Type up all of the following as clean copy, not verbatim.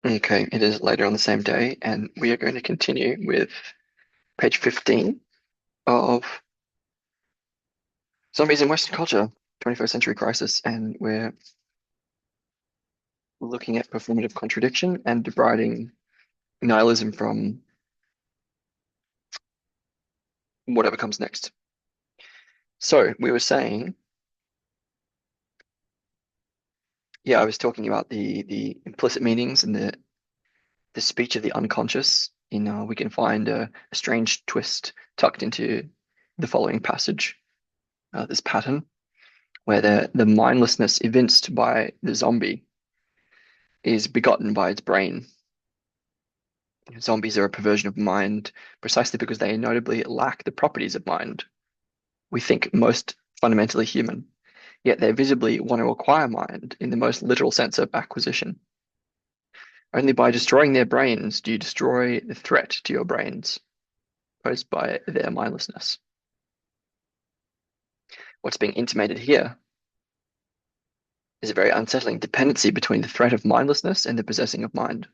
Okay, it is later on the same day, and we are going to continue with page 15 of Zombies in Western Culture, 21st Century Crisis, and we're looking at performative contradiction and deriding nihilism from whatever comes next. So we were saying, yeah, I was talking about the implicit meanings and the speech of the unconscious. We can find a strange twist tucked into the following passage, this pattern, where the mindlessness evinced by the zombie is begotten by its brain. Zombies are a perversion of mind precisely because they notably lack the properties of mind. We think most fundamentally human, yet they visibly want to acquire mind in the most literal sense of acquisition. Only by destroying their brains do you destroy the threat to your brains posed by their mindlessness. What's being intimated here is a very unsettling dependency between the threat of mindlessness and the possessing of mind.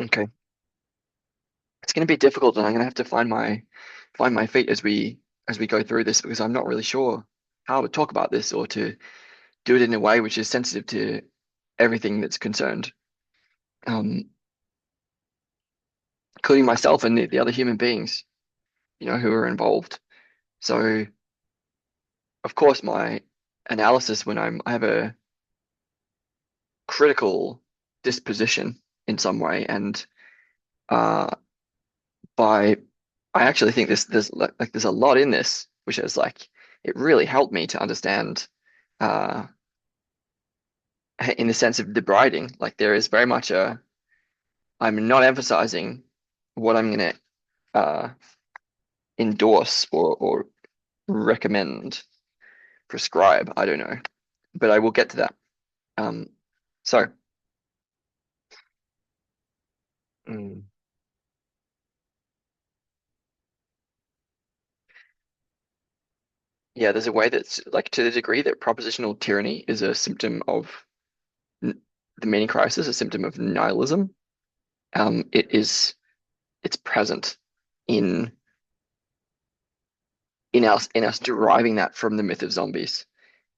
Okay, it's going to be difficult, and I'm going to have to find my feet as we go through this because I'm not really sure how to talk about this or to do it in a way which is sensitive to everything that's concerned, um, including myself and the other human beings, who are involved. So, of course, my analysis when I have a critical disposition in some way, and uh, by I actually think there's a lot in this which is like it really helped me to understand uh, in the sense of debriding. Like there is very much I'm not emphasizing what I'm going to endorse or recommend, prescribe. I don't know, but I will get to that. Um, so mm, yeah, there's a way that's like to the degree that propositional tyranny is a symptom of n the meaning crisis, a symptom of nihilism. It's present in in us deriving that from the myth of zombies.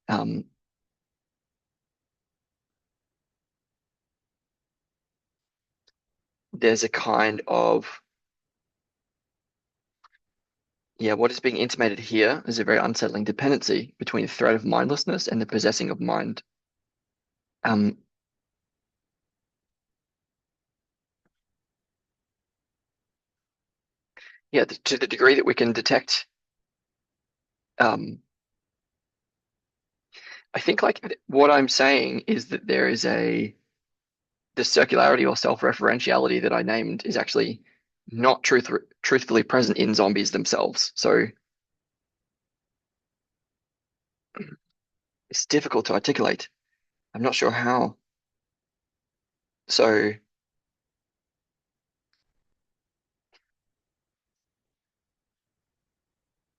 Um, there's a kind of yeah, what is being intimated here is a very unsettling dependency between the threat of mindlessness and the possessing of mind. Um, yeah, to the degree that we can detect, um, I think like what I'm saying is that there is the circularity or self-referentiality that I named is actually not truthfully present in zombies themselves. So it's difficult to articulate. I'm not sure how. So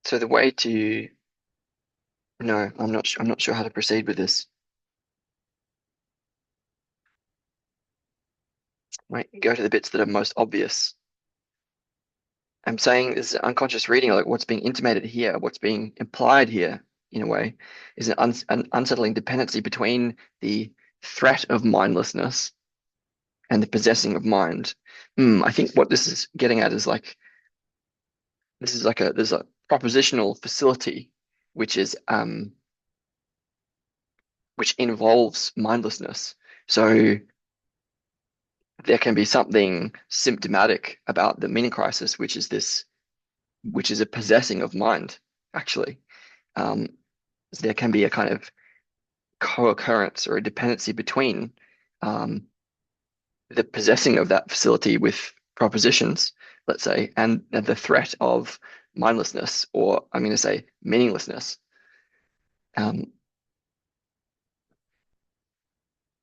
so the way to no, I'm not sure how to proceed with this. Right, go to the bits that are most obvious. I'm saying this unconscious reading, like what's being intimated here, what's being implied here, in a way, is an unsettling dependency between the threat of mindlessness and the possessing of mind. I think what this is getting at is like this is like there's a propositional facility which is which involves mindlessness. So there can be something symptomatic about the meaning crisis, which is a possessing of mind, actually. Um, there can be a kind of co-occurrence or a dependency between um, the possessing of that facility with propositions, let's say, and the threat of mindlessness, or I'm going to say meaninglessness. Um,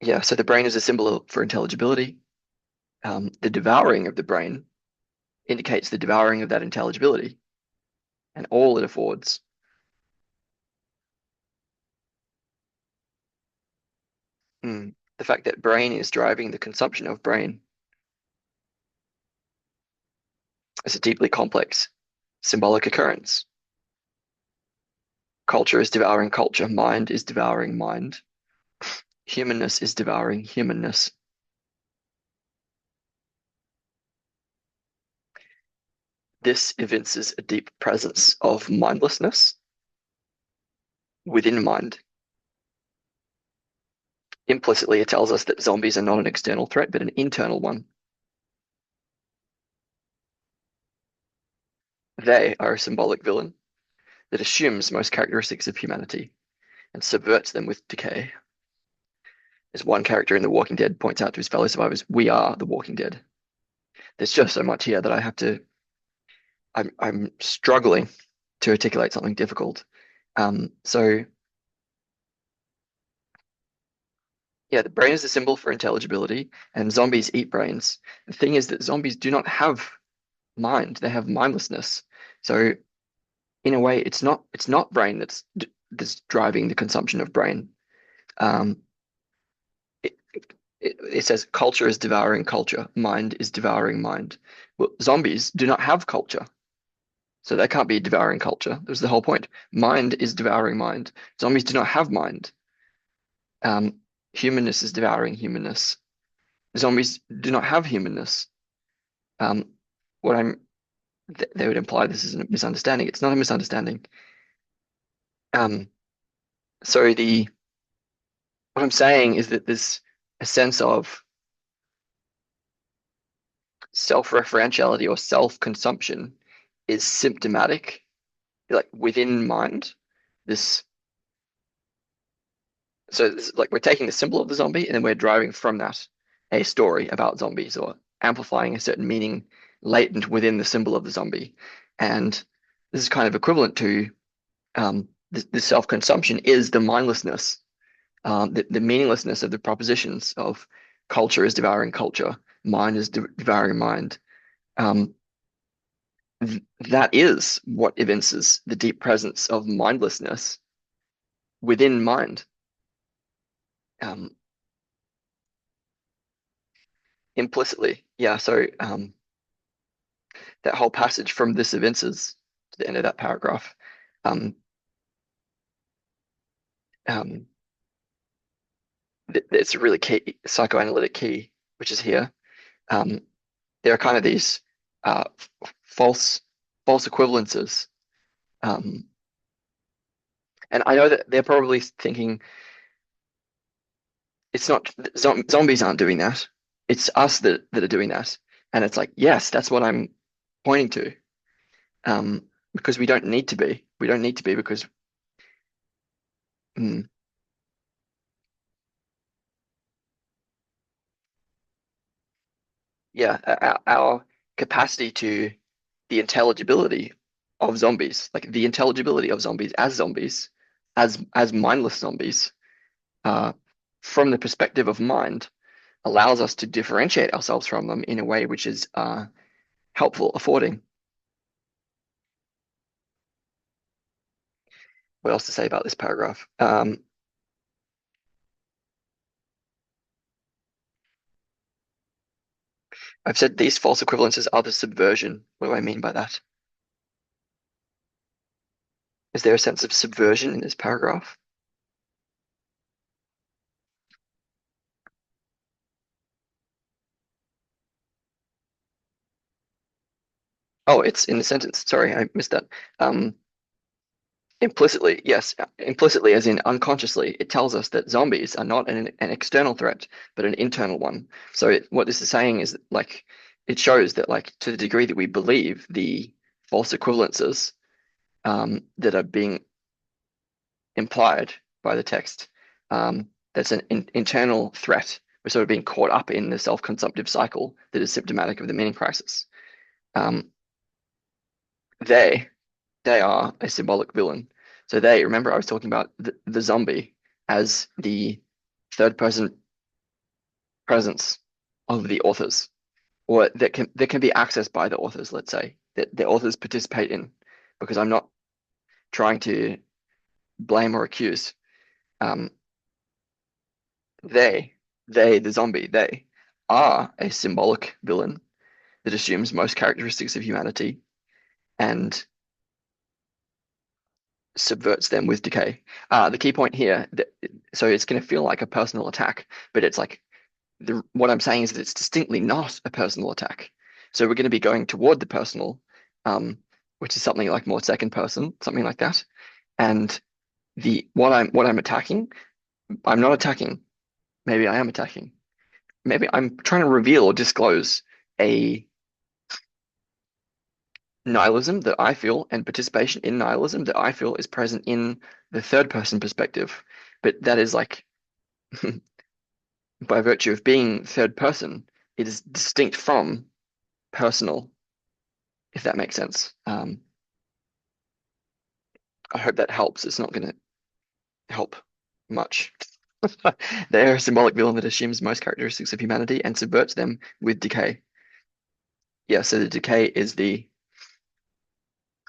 yeah, so the brain is a symbol for intelligibility. The devouring of the brain indicates the devouring of that intelligibility and all it affords. The fact that brain is driving the consumption of brain is a deeply complex symbolic occurrence. Culture is devouring culture. Mind is devouring mind. Humanness is devouring humanness. This evinces a deep presence of mindlessness within mind. Implicitly, it tells us that zombies are not an external threat, but an internal one. They are a symbolic villain that assumes most characteristics of humanity and subverts them with decay. As one character in The Walking Dead points out to his fellow survivors, we are the Walking Dead. There's just so much here that I'm struggling to articulate something difficult. So yeah, the brain is a symbol for intelligibility, and zombies eat brains. The thing is that zombies do not have mind; they have mindlessness. So in a way, it's not brain that's driving the consumption of brain. Um, it, it says culture is devouring culture, mind is devouring mind. Well, zombies do not have culture, so they can't be devouring culture. That was the whole point. Mind is devouring mind. Zombies do not have mind. Um, Humanness is devouring humanness. Zombies do not have humanness. Um, what I'm they would imply this is a misunderstanding. It's not a misunderstanding. Um, so the what I'm saying is that there's a sense of self-referentiality or self-consumption is symptomatic, like within mind. This this, like we're taking the symbol of the zombie and then we're driving from that a story about zombies or amplifying a certain meaning latent within the symbol of the zombie. And this is kind of equivalent to the self-consumption is the mindlessness, the meaninglessness of the propositions of culture is devouring culture, mind is devouring mind. Um, that is what evinces the deep presence of mindlessness within mind. Um, Implicitly, yeah. So that whole passage from this evinces to the end of that paragraph. Um, um, it's a really key psychoanalytic key, which is here. Um, there are kind of these uh, false false equivalences. Um, and I know that they're probably thinking it's not zombies aren't doing that. It's us that are doing that. And it's like, yes, that's what I'm pointing to. Because we don't need to be. We don't need to be because mm, yeah, our capacity to the intelligibility of zombies, like the intelligibility of zombies, as mindless zombies, uh, from the perspective of mind, allows us to differentiate ourselves from them in a way which is helpful, affording. What else to say about this paragraph? I've said these false equivalences are the subversion. What do I mean by that? Is there a sense of subversion in this paragraph? Oh, it's in the sentence. Sorry, I missed that. Um, Implicitly, yes, implicitly, as in unconsciously, it tells us that zombies are not an external threat, but an internal one. So what this is saying is like it shows that like to the degree that we believe the false equivalences that are being implied by the text, that's an internal threat. We're sort of being caught up in the self-consumptive cycle that is symptomatic of the meaning crisis. Um, they they are a symbolic villain. So remember I was talking about the zombie as the third person presence of the authors, or that can be accessed by the authors, let's say, that the authors participate in, because I'm not trying to blame or accuse. Um, They, the zombie, they are a symbolic villain that assumes most characteristics of humanity and subverts them with decay. The key point here, so it's going to feel like a personal attack, but it's like what I'm saying is that it's distinctly not a personal attack. So we're going to be going toward the personal, um, which is something like more second person, something like that. And the what I'm attacking, I'm not attacking. Maybe I am attacking. Maybe I'm trying to reveal or disclose a nihilism that I feel and participation in nihilism that I feel is present in the third person perspective. But that is like by virtue of being third person, it is distinct from personal, if that makes sense. I hope that helps. It's not going to help much. They are a symbolic villain that assumes most characteristics of humanity and subverts them with decay. Yeah, so the decay is the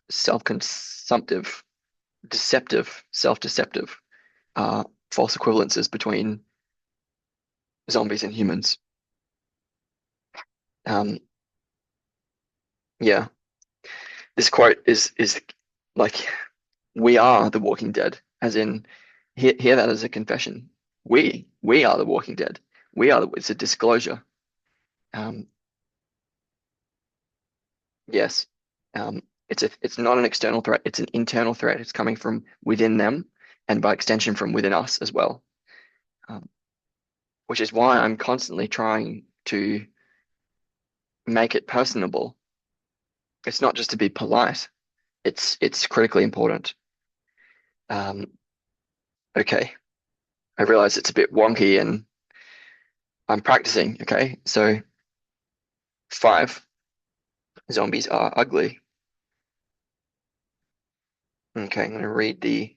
self-consumptive, deceptive, self-deceptive false equivalences between zombies and humans. Um, yeah, this quote is like we are the Walking Dead, as in hear that as a confession. We are the Walking Dead. It's a disclosure. Um, yes. It's not an external threat, it's an internal threat. It's coming from within them and by extension from within us as well. Um, which is why I'm constantly trying to make it personable. It's not just to be polite. It's critically important. Um, okay. I realize it's a bit wonky and I'm practicing. Okay. So 5, zombies are ugly. Okay, I'm going to read the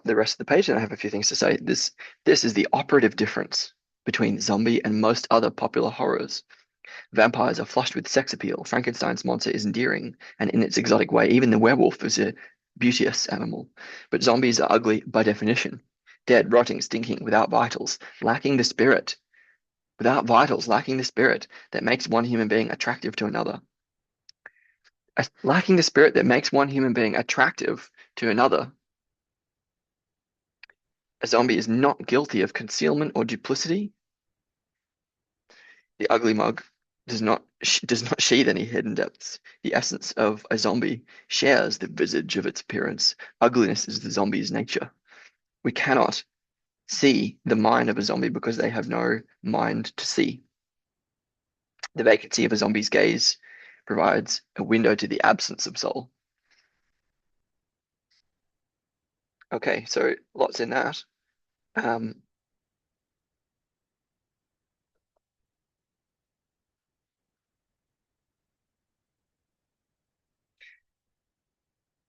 rest of the page, and I have a few things to say. This is the operative difference between zombie and most other popular horrors. Vampires are flushed with sex appeal. Frankenstein's monster is endearing, and in its exotic way, even the werewolf is a beauteous animal. But zombies are ugly by definition. Dead, rotting, stinking, without vitals, lacking the spirit. Without vitals, lacking the spirit that makes one human being attractive to another. Lacking the spirit that makes one human being attractive to another. A zombie is not guilty of concealment or duplicity. The ugly mug does not sheathe any hidden depths. The essence of a zombie shares the visage of its appearance. Ugliness is the zombie's nature. We cannot see the mind of a zombie because they have no mind to see. The vacancy of a zombie's gaze provides a window to the absence of soul. Okay, so lots in that. Um,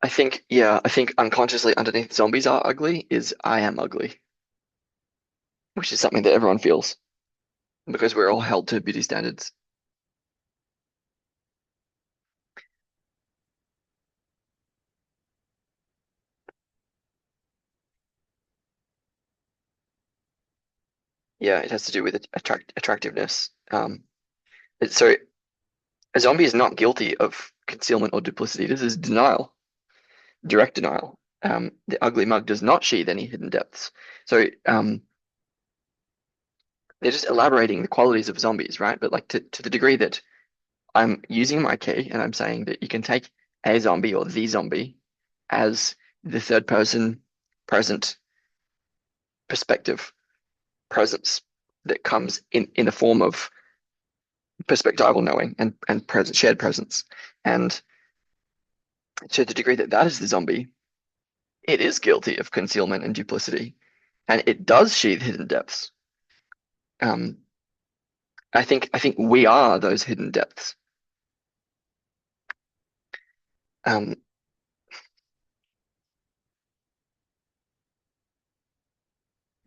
I think unconsciously underneath zombies are ugly is I am ugly, which is something that everyone feels because we're all held to beauty standards. Yeah, it has to do with attractiveness. So a zombie is not guilty of concealment or duplicity. This is denial, direct denial. The ugly mug does not sheathe any hidden depths. So they're just elaborating the qualities of zombies, right? But like to the degree that I'm using my key and I'm saying that you can take a zombie or the zombie as the third person present perspective presence that comes in the form of perspectival knowing and present shared presence. And to the degree that that is the zombie, it is guilty of concealment and duplicity, and it does sheathe hidden depths. Um, I think we are those hidden depths. Um,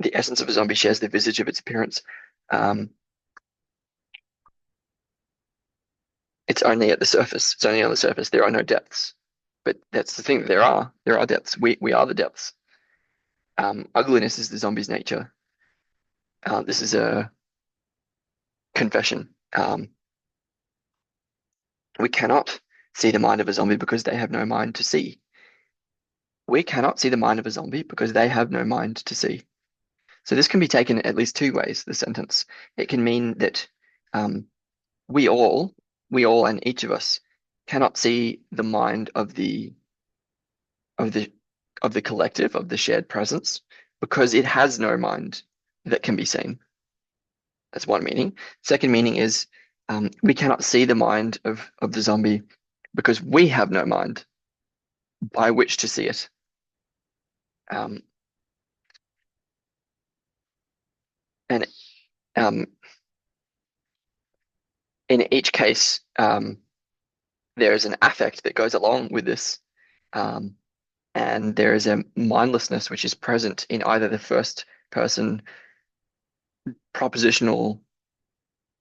the essence of a zombie shares the visage of its appearance. Um, it's only at the surface. It's only on the surface. There are no depths. But that's the thing. There are depths. We are the depths. Ugliness is the zombie's nature. This is a confession. We cannot see the mind of a zombie because they have no mind to see. We cannot see the mind of a zombie because they have no mind to see. So this can be taken at least two ways, the sentence. It can mean that um, we all, we all and each of us cannot see the mind of the of the collective, of the shared presence, because it has no mind that can be seen. That's one meaning. Second meaning is we cannot see the mind of the zombie because we have no mind by which to see it. Um, and um, in each case, there is an affect that goes along with this, um, and there is a mindlessness which is present in either the first person propositional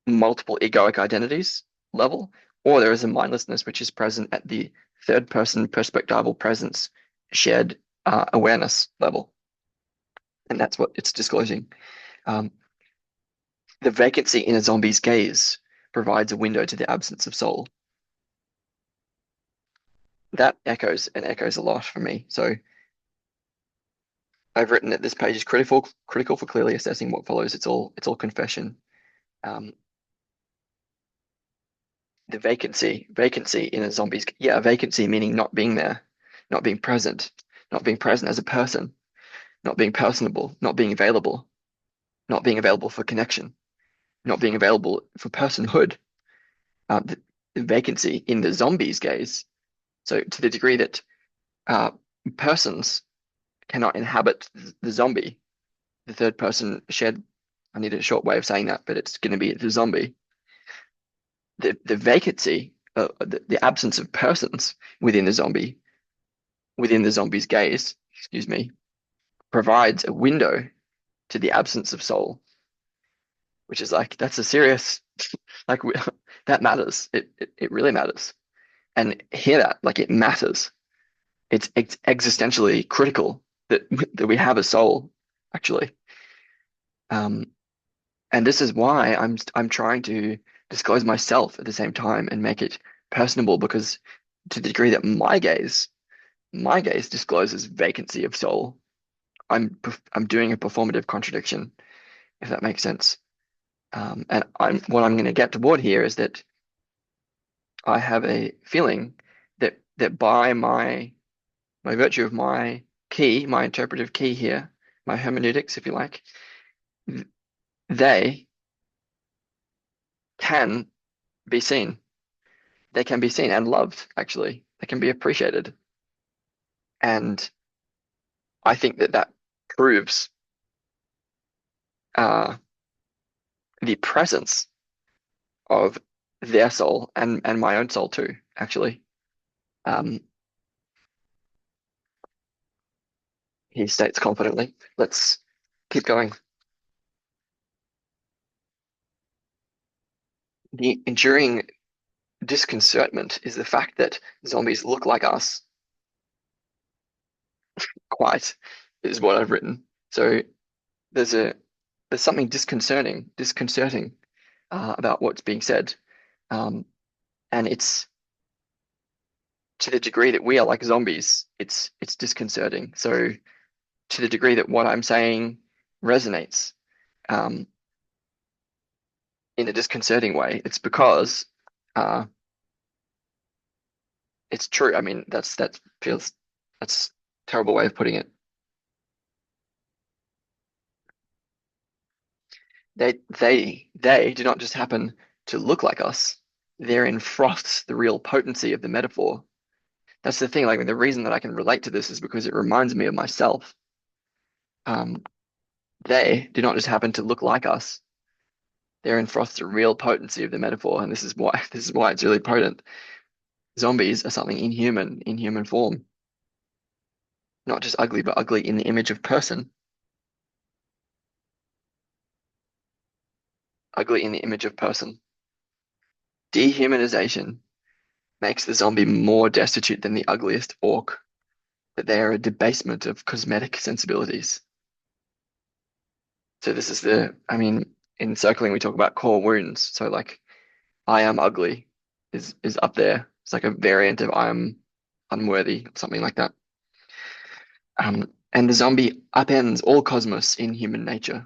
multiple egoic identities level, or there is a mindlessness which is present at the third person perspectival presence shared awareness level. And that's what it's disclosing. Um, the vacancy in a zombie's gaze provides a window to the absence of soul. That echoes and echoes a lot for me. So I've written that this page is critical for clearly assessing what follows. It's all confession. Um, the vacancy in a zombie's, yeah, a vacancy meaning not being there, not being present as a person, not being personable, not being available for connection, not being available for personhood. The vacancy in the zombie's gaze. So to the degree that uh, persons cannot inhabit the zombie, the third person shared. I need a short way of saying that, but it's going to be the zombie. The vacancy, the absence of persons within the zombie's gaze, excuse me, provides a window to the absence of soul, which is like that's a serious like that matters. It really matters. And hear that like it matters. It's existentially critical that we have a soul actually. Um, and this is why I'm trying to disclose myself at the same time and make it personable because to the degree that my gaze discloses vacancy of soul, I'm doing a performative contradiction, if that makes sense. And what I'm going to get toward here is that I have a feeling that by my virtue of my key, my interpretive key here, my hermeneutics, if you like, they can be seen. They can be seen and loved, actually. They can be appreciated. And I think that proves uh, the presence of their soul and my own soul too, actually. Um, he states confidently. Let's keep going. The enduring disconcertment is the fact that zombies look like us quite, is what I've written. So there's a there's something disconcerting about what's being said, and it's to the degree that we are like zombies, it's disconcerting. So to the degree that what I'm saying resonates um, in a disconcerting way, it's because uh, it's true. I mean, that's a terrible way of putting it. They do not just happen to look like us. Therein froths the real potency of the metaphor. That's the thing. Like the reason that I can relate to this is because it reminds me of myself. Um, they do not just happen to look like us. Therein froths the real potency of the metaphor, and this is why it's really potent. Zombies are something inhuman in human form, not just ugly, but ugly in the image of person, ugly in the image of person. Dehumanization makes the zombie more destitute than the ugliest orc that they are a debasement of cosmetic sensibilities. So this is I mean, in circling we talk about core wounds. So like I am ugly is up there. It's like a variant of I am unworthy, something like that. And the zombie upends all cosmos in human nature.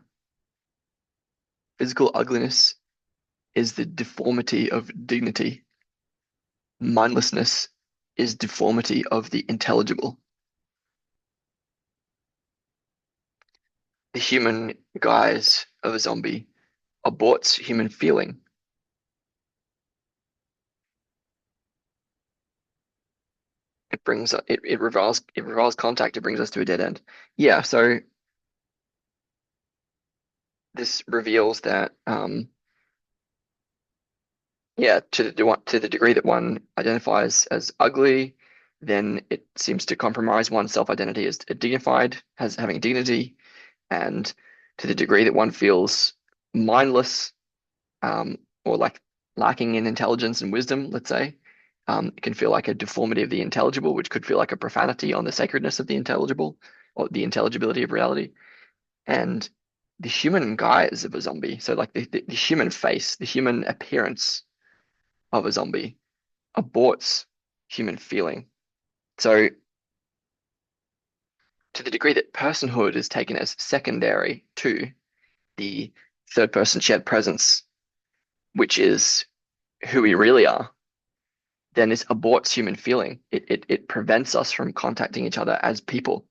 Physical ugliness is the deformity of dignity. Mindlessness is deformity of the intelligible. The human guise of a zombie aborts human feeling. It reviles contact. It brings us to a dead end. Yeah, so this reveals that yeah, to the degree that one identifies as ugly, then it seems to compromise one's self-identity as dignified, as having dignity, and to the degree that one feels mindless, or like lacking in intelligence and wisdom, let's say, it can feel like a deformity of the intelligible, which could feel like a profanity on the sacredness of the intelligible or the intelligibility of reality. And the human guise of a zombie, so like the human face, the human appearance of a zombie aborts human feeling. So, to the degree that personhood is taken as secondary to the third person shared presence, which is who we really are, then this aborts human feeling. It prevents us from contacting each other as people.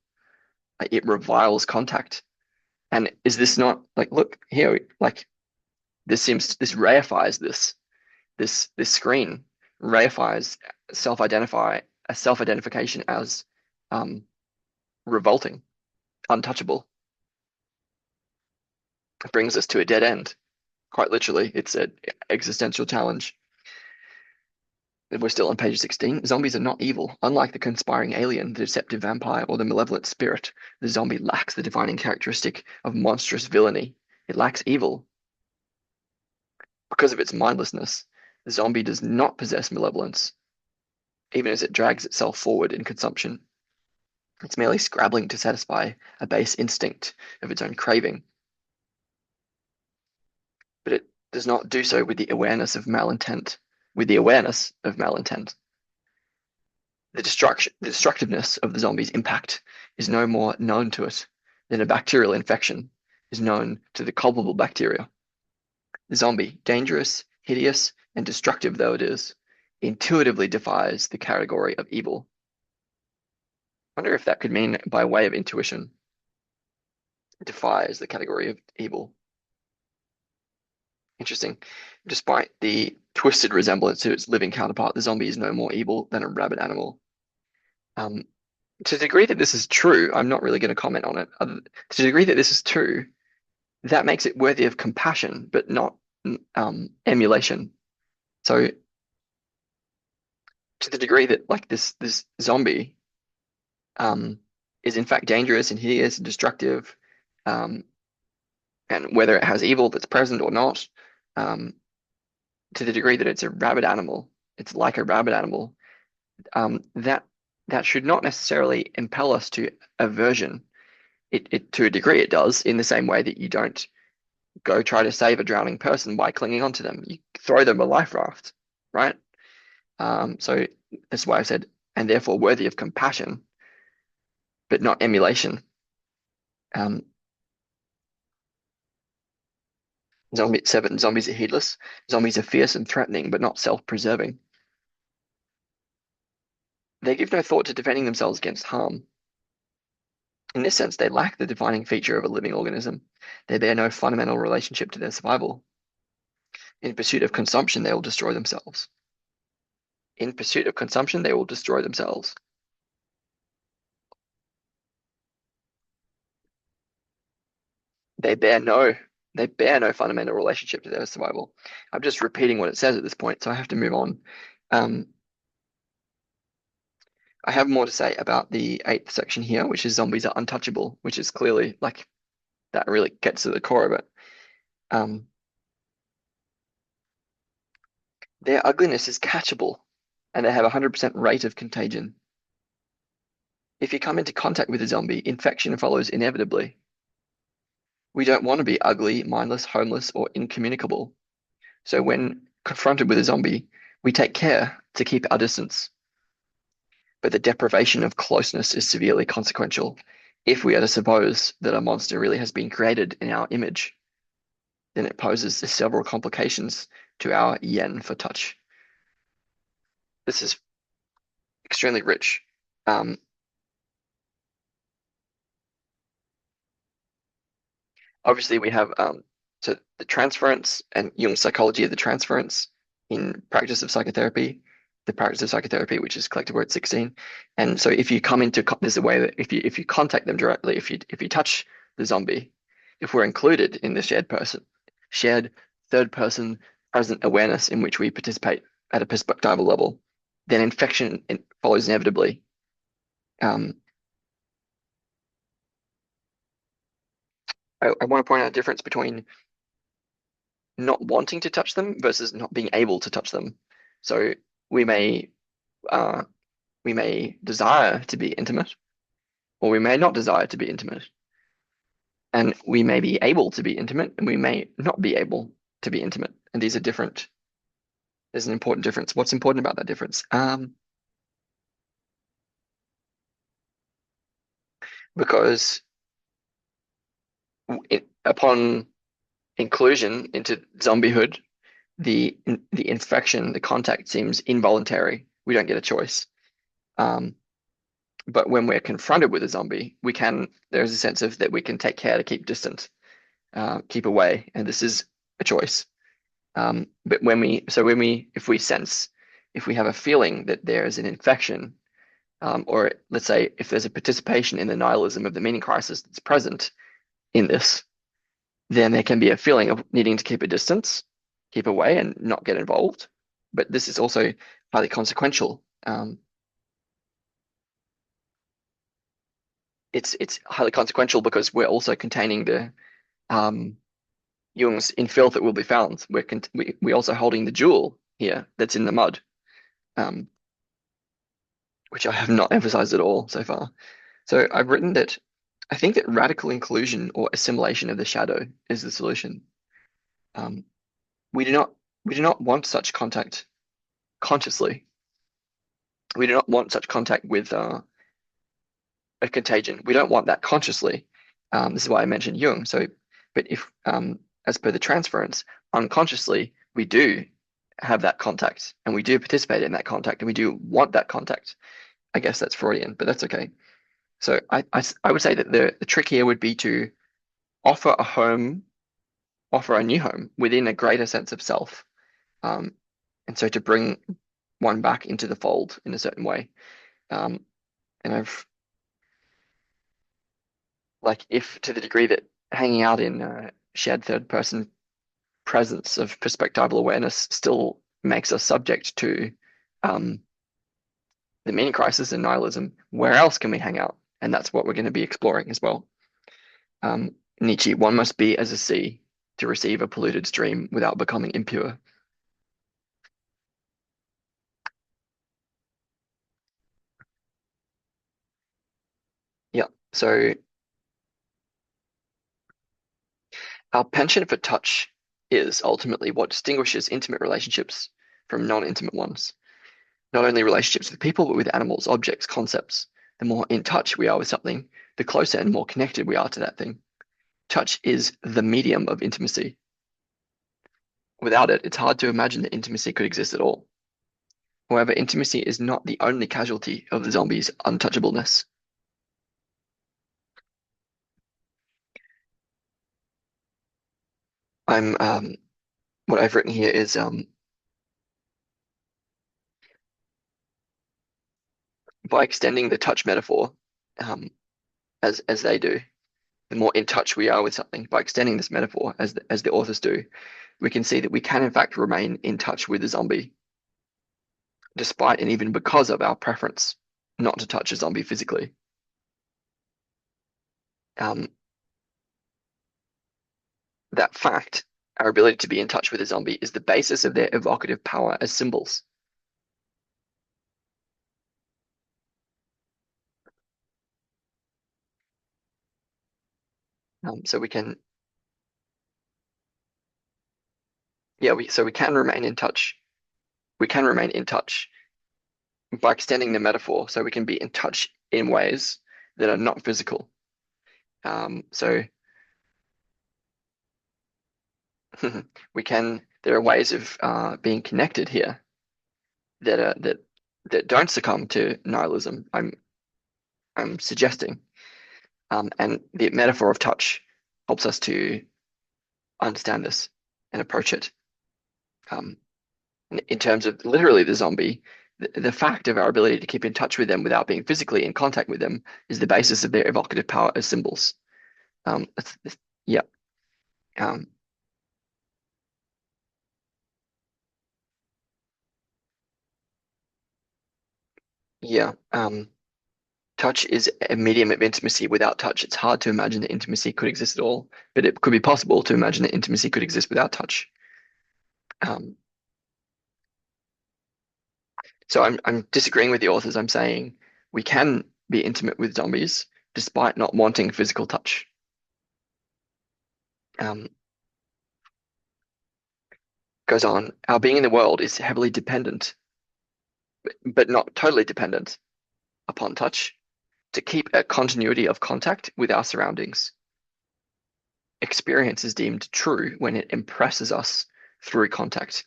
It reviles contact. And is this not like, look here, like this reifies this screen reifies self-identify a self-identification as um, revolting, untouchable. It brings us to a dead end. Quite literally, it's an existential challenge. We're still on page 16. Zombies are not evil. Unlike the conspiring alien, the deceptive vampire, or the malevolent spirit, the zombie lacks the defining characteristic of monstrous villainy. It lacks evil. Because of its mindlessness, the zombie does not possess malevolence, even as it drags itself forward in consumption. It's merely scrabbling to satisfy a base instinct of its own craving, but it does not do so with the awareness of malintent. With the awareness of malintent, the destructiveness of the zombie's impact is no more known to it than a bacterial infection is known to the culpable bacteria. The zombie, dangerous, hideous, and destructive though it is, intuitively defies the category of evil. I wonder if that could mean by way of intuition, defies the category of evil. Interesting. Despite the twisted resemblance to its living counterpart, the zombie is no more evil than a rabid animal. Um, to the degree that this is true, I'm not really going to comment on it. To the degree that this is true, that makes it worthy of compassion, but not emulation. So, to the degree that like this zombie um, is in fact dangerous and hideous and destructive, um, and whether it has evil that's present or not, um, to the degree that it's a rabid animal, it's like a rabid animal. That should not necessarily impel us to aversion. It to a degree it does, in the same way that you don't go try to save a drowning person by clinging onto them. You throw them a life raft, right? So that's why I said, and therefore worthy of compassion, but not emulation. Um, zombies are heedless. Zombies are fierce and threatening, but not self-preserving. They give no thought to defending themselves against harm. In this sense, they lack the defining feature of a living organism. They bear no fundamental relationship to their survival. In pursuit of consumption, they will destroy themselves. In pursuit of consumption, they will destroy themselves. They bear no they bear no fundamental relationship to their survival. I'm just repeating what it says at this point, so I have to move on. Um, I have more to say about the eighth section here, which is zombies are untouchable, which is clearly like that really gets to the core of it. Um, their ugliness is catchable, and they have a 100% rate of contagion. If you come into contact with a zombie, infection follows inevitably. We don't want to be ugly, mindless, homeless, or incommunicable. So when confronted with a zombie, we take care to keep our distance. But the deprivation of closeness is severely consequential. If we are to suppose that a monster really has been created in our image, then it poses several complications to our yen for touch. This is extremely rich. Um, Obviously, we have so the transference and Jung's psychology of the transference in practice of psychotherapy, the practice of psychotherapy, which is collected word 16. And so if you come into there's a way that if you contact them directly, if you touch the zombie, if we're included in the shared third person present awareness in which we participate at a perspectival level, then infection follows inevitably. Um, I want to point out a difference between not wanting to touch them versus not being able to touch them. So we may uh, we may desire to be intimate, or we may not desire to be intimate, and we may be able to be intimate, and we may not be able to be intimate. And these are different. There's an important difference. What's important about that difference? Because upon inclusion into zombiehood, the infection, the contact seems involuntary. We don't get a choice. Um, But when we're confronted with a zombie, there's a sense of that we can take care to keep distant, keep away, and this is a choice. But if we have a feeling that there is an infection, or let's say if there's a participation in the nihilism of the meaning crisis that's present in this, then there can be a feeling of needing to keep a distance, keep away, and not get involved. But this is also highly consequential. It's highly consequential because we're also containing the Jung's in filth it will be found. We're also holding the jewel here that's in the mud, um, which I have not emphasized at all so far. So I've written that I think that radical inclusion or assimilation of the shadow is the solution. Um, we do not we do not want such contact consciously. We do not want such contact with a contagion. We don't want that consciously. This is why I mentioned Jung. So, but if, as per the transference, unconsciously, we do have that contact and we do participate in that contact and we do want that contact. I guess that's Freudian, but that's okay. So I would say that the trick here would be to offer a home, offer a new home within a greater sense of self. Um, and so to bring one back into the fold in a certain way. Um, and I've like if to the degree that hanging out in shared third person presence of perspectival awareness still makes us subject to um, the meaning crisis and nihilism, where else can we hang out? And that's what we're going to be exploring as well. Nietzsche, one must be as a sea to receive a polluted stream without becoming impure. Yeah. So our penchant for touch is ultimately what distinguishes intimate relationships from non-intimate ones. Not only relationships with people, but with animals, objects, concepts. The more in touch we are with something, the closer and more connected we are to that thing. Touch is the medium of intimacy. Without it, it's hard to imagine that intimacy could exist at all. However, intimacy is not the only casualty of the zombie's untouchableness. I'm what I've written here is by extending the touch metaphor, um, as they do, the more in touch we are with something, by extending this metaphor as the authors do, we can see that we can in fact remain in touch with the zombie, despite and even because of our preference not to touch a zombie physically. Um, that fact, our ability to be in touch with a zombie, is the basis of their evocative power as symbols. So we can, yeah, we can remain in touch. We can remain in touch by extending the metaphor, so we can be in touch in ways that are not physical. So we can. There are ways of being connected here that don't succumb to nihilism. I'm suggesting, and the metaphor of touch helps us to understand this and approach it. Um, in terms of literally the zombie, the fact of our ability to keep in touch with them without being physically in contact with them is the basis of their evocative power as symbols. Yeah, um, yeah. Touch is a medium of intimacy. Without touch, it's hard to imagine that intimacy could exist at all, but it could be possible to imagine that intimacy could exist without touch. Um, so I'm disagreeing with the authors. I'm saying we can be intimate with zombies despite not wanting physical touch. Um, Goes on, our being in the world is heavily dependent, but not totally dependent upon touch to keep a continuity of contact with our surroundings. Experience is deemed true when it impresses us through contact.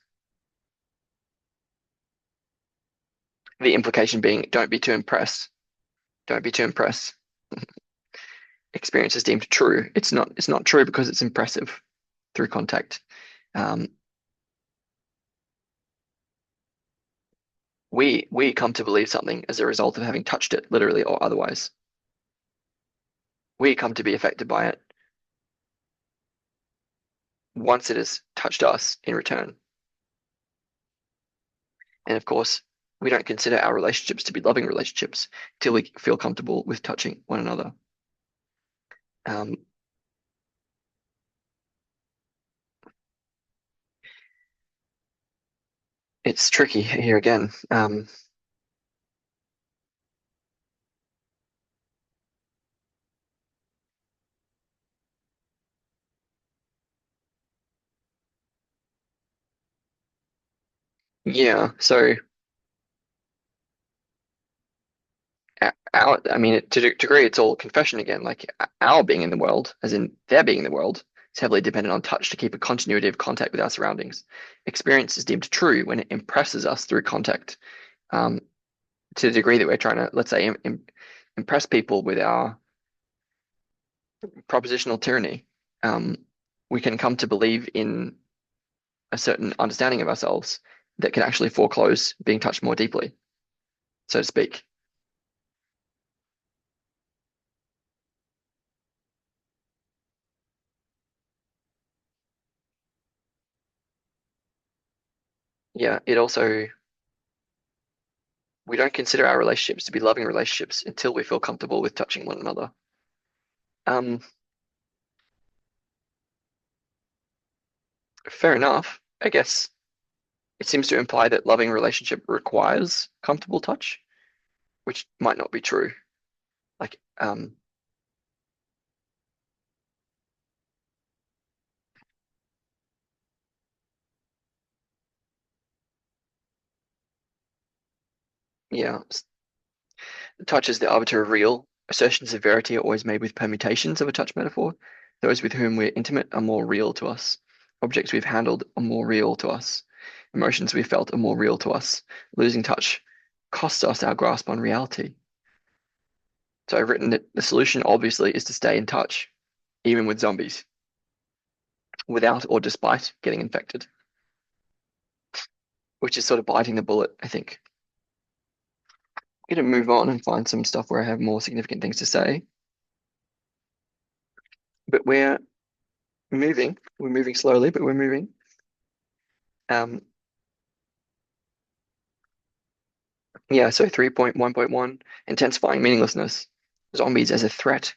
The implication being, don't be too impressed. Don't be too impressed. Experience is deemed true. It's not true because it's impressive through contact. Um, we come to believe something as a result of having touched it, literally or otherwise. We come to be affected by it once it has touched us in return. And of course, we don't consider our relationships to be loving relationships till we feel comfortable with touching one another. Um, it's tricky here again. Yeah, so I mean, to a degree, it's all confession again. Like our being in the world, as in their being in the world, is heavily dependent on touch to keep a continuity of contact with our surroundings. Experience is deemed true when it impresses us through contact. Um, to the degree that we're trying to, let's say, impress people with our propositional tyranny, um, we can come to believe in a certain understanding of ourselves that can actually foreclose being touched more deeply, so to speak. Yeah, it also, we don't consider our relationships to be loving relationships until we feel comfortable with touching one another. Um, Fair enough. I guess it seems to imply that loving relationship requires comfortable touch, which might not be true. Like, yeah, touch is the arbiter of real. Assertions of verity are always made with permutations of a touch metaphor. Those with whom we're intimate are more real to us. Objects we've handled are more real to us. Emotions we've felt are more real to us. Losing touch costs us our grasp on reality. So I've written that the solution obviously is to stay in touch, even with zombies, without or despite getting infected, which is sort of biting the bullet, I think. I'm going to move on and find some stuff where I have more significant things to say. But we're moving. We're moving slowly, but we're moving. Um, yeah, so 3.1.1, intensifying meaninglessness. Zombies as a threat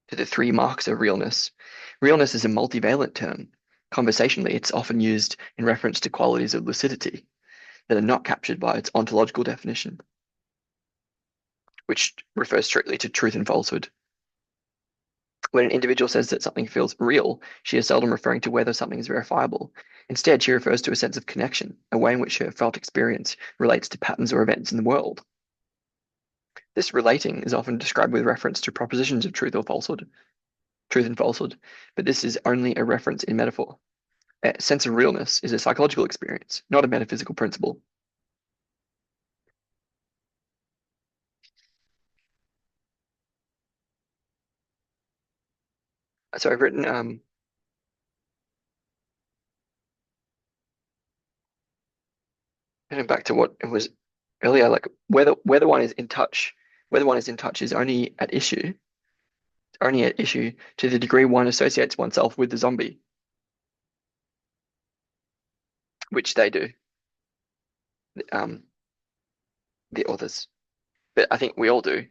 to the three marks of realness. Realness is a multivalent term. Conversationally, it's often used in reference to qualities of lucidity that are not captured by its ontological definition, which refers strictly to truth and falsehood. When an individual says that something feels real, she is seldom referring to whether something is verifiable. Instead, she refers to a sense of connection, a way in which her felt experience relates to patterns or events in the world. This relating is often described with reference to propositions of truth or falsehood, truth and falsehood, but this is only a reference in metaphor. A sense of realness is a psychological experience, not a metaphysical principle. So I've written, getting back to what it was earlier, like whether one is in touch, whether one is in touch is only at issue to the degree one associates oneself with the zombie, which they do, um, the authors. But I think we all do.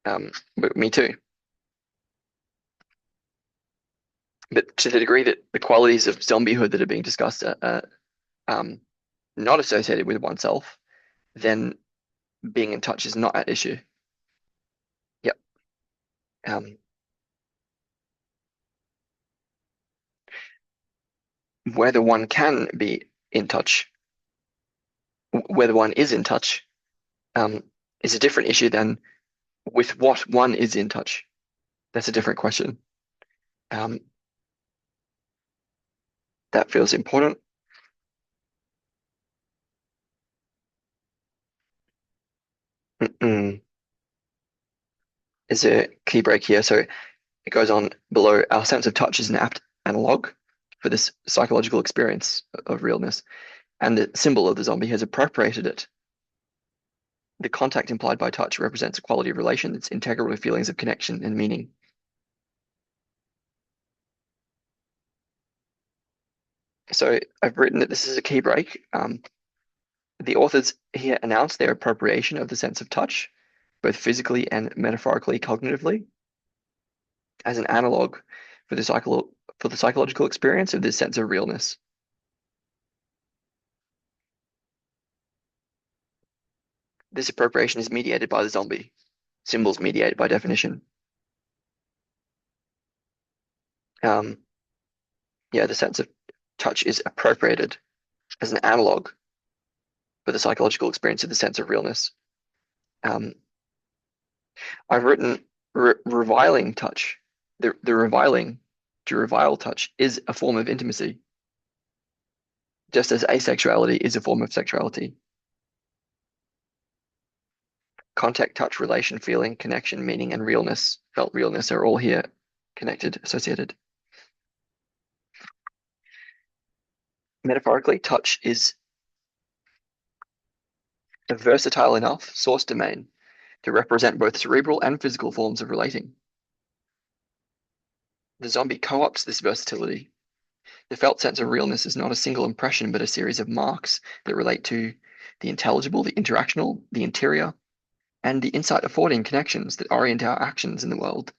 But me too. But to the degree that the qualities of zombiehood that are being discussed are not associated with oneself, then being in touch is not at issue. Yep. Um, whether one can be in touch, whether one is in touch, um, is a different issue than with what one is in touch. That's a different question. Um, that feels important. Mm-mm. Is a key break here. So it goes on below. Our sense of touch is an apt analog for this psychological experience of realness, and the symbol of the zombie has appropriated it. The contact implied by touch represents a quality of relation that's integral to feelings of connection and meaning. So I've written that this is a key break. The authors here announce their appropriation of the sense of touch, both physically and metaphorically, cognitively, as an analog for the psychological experience of this sense of realness. This appropriation is mediated by the zombie. Symbols mediated by definition. Um, yeah, the sense of touch is appropriated as an analog for the psychological experience of the sense of realness. Um, I've written reviling touch. The reviling, to revile touch, is a form of intimacy, just as asexuality is a form of sexuality. Contact, touch, relation, feeling, connection, meaning, and realness, felt realness, are all here connected, associated. Metaphorically, touch is a versatile enough source domain to represent both cerebral and physical forms of relating. The zombie co-opts this versatility. The felt sense of realness is not a single impression, but a series of marks that relate to the intelligible, the interactional, the interior, and the insight affording connections that orient our actions in the world.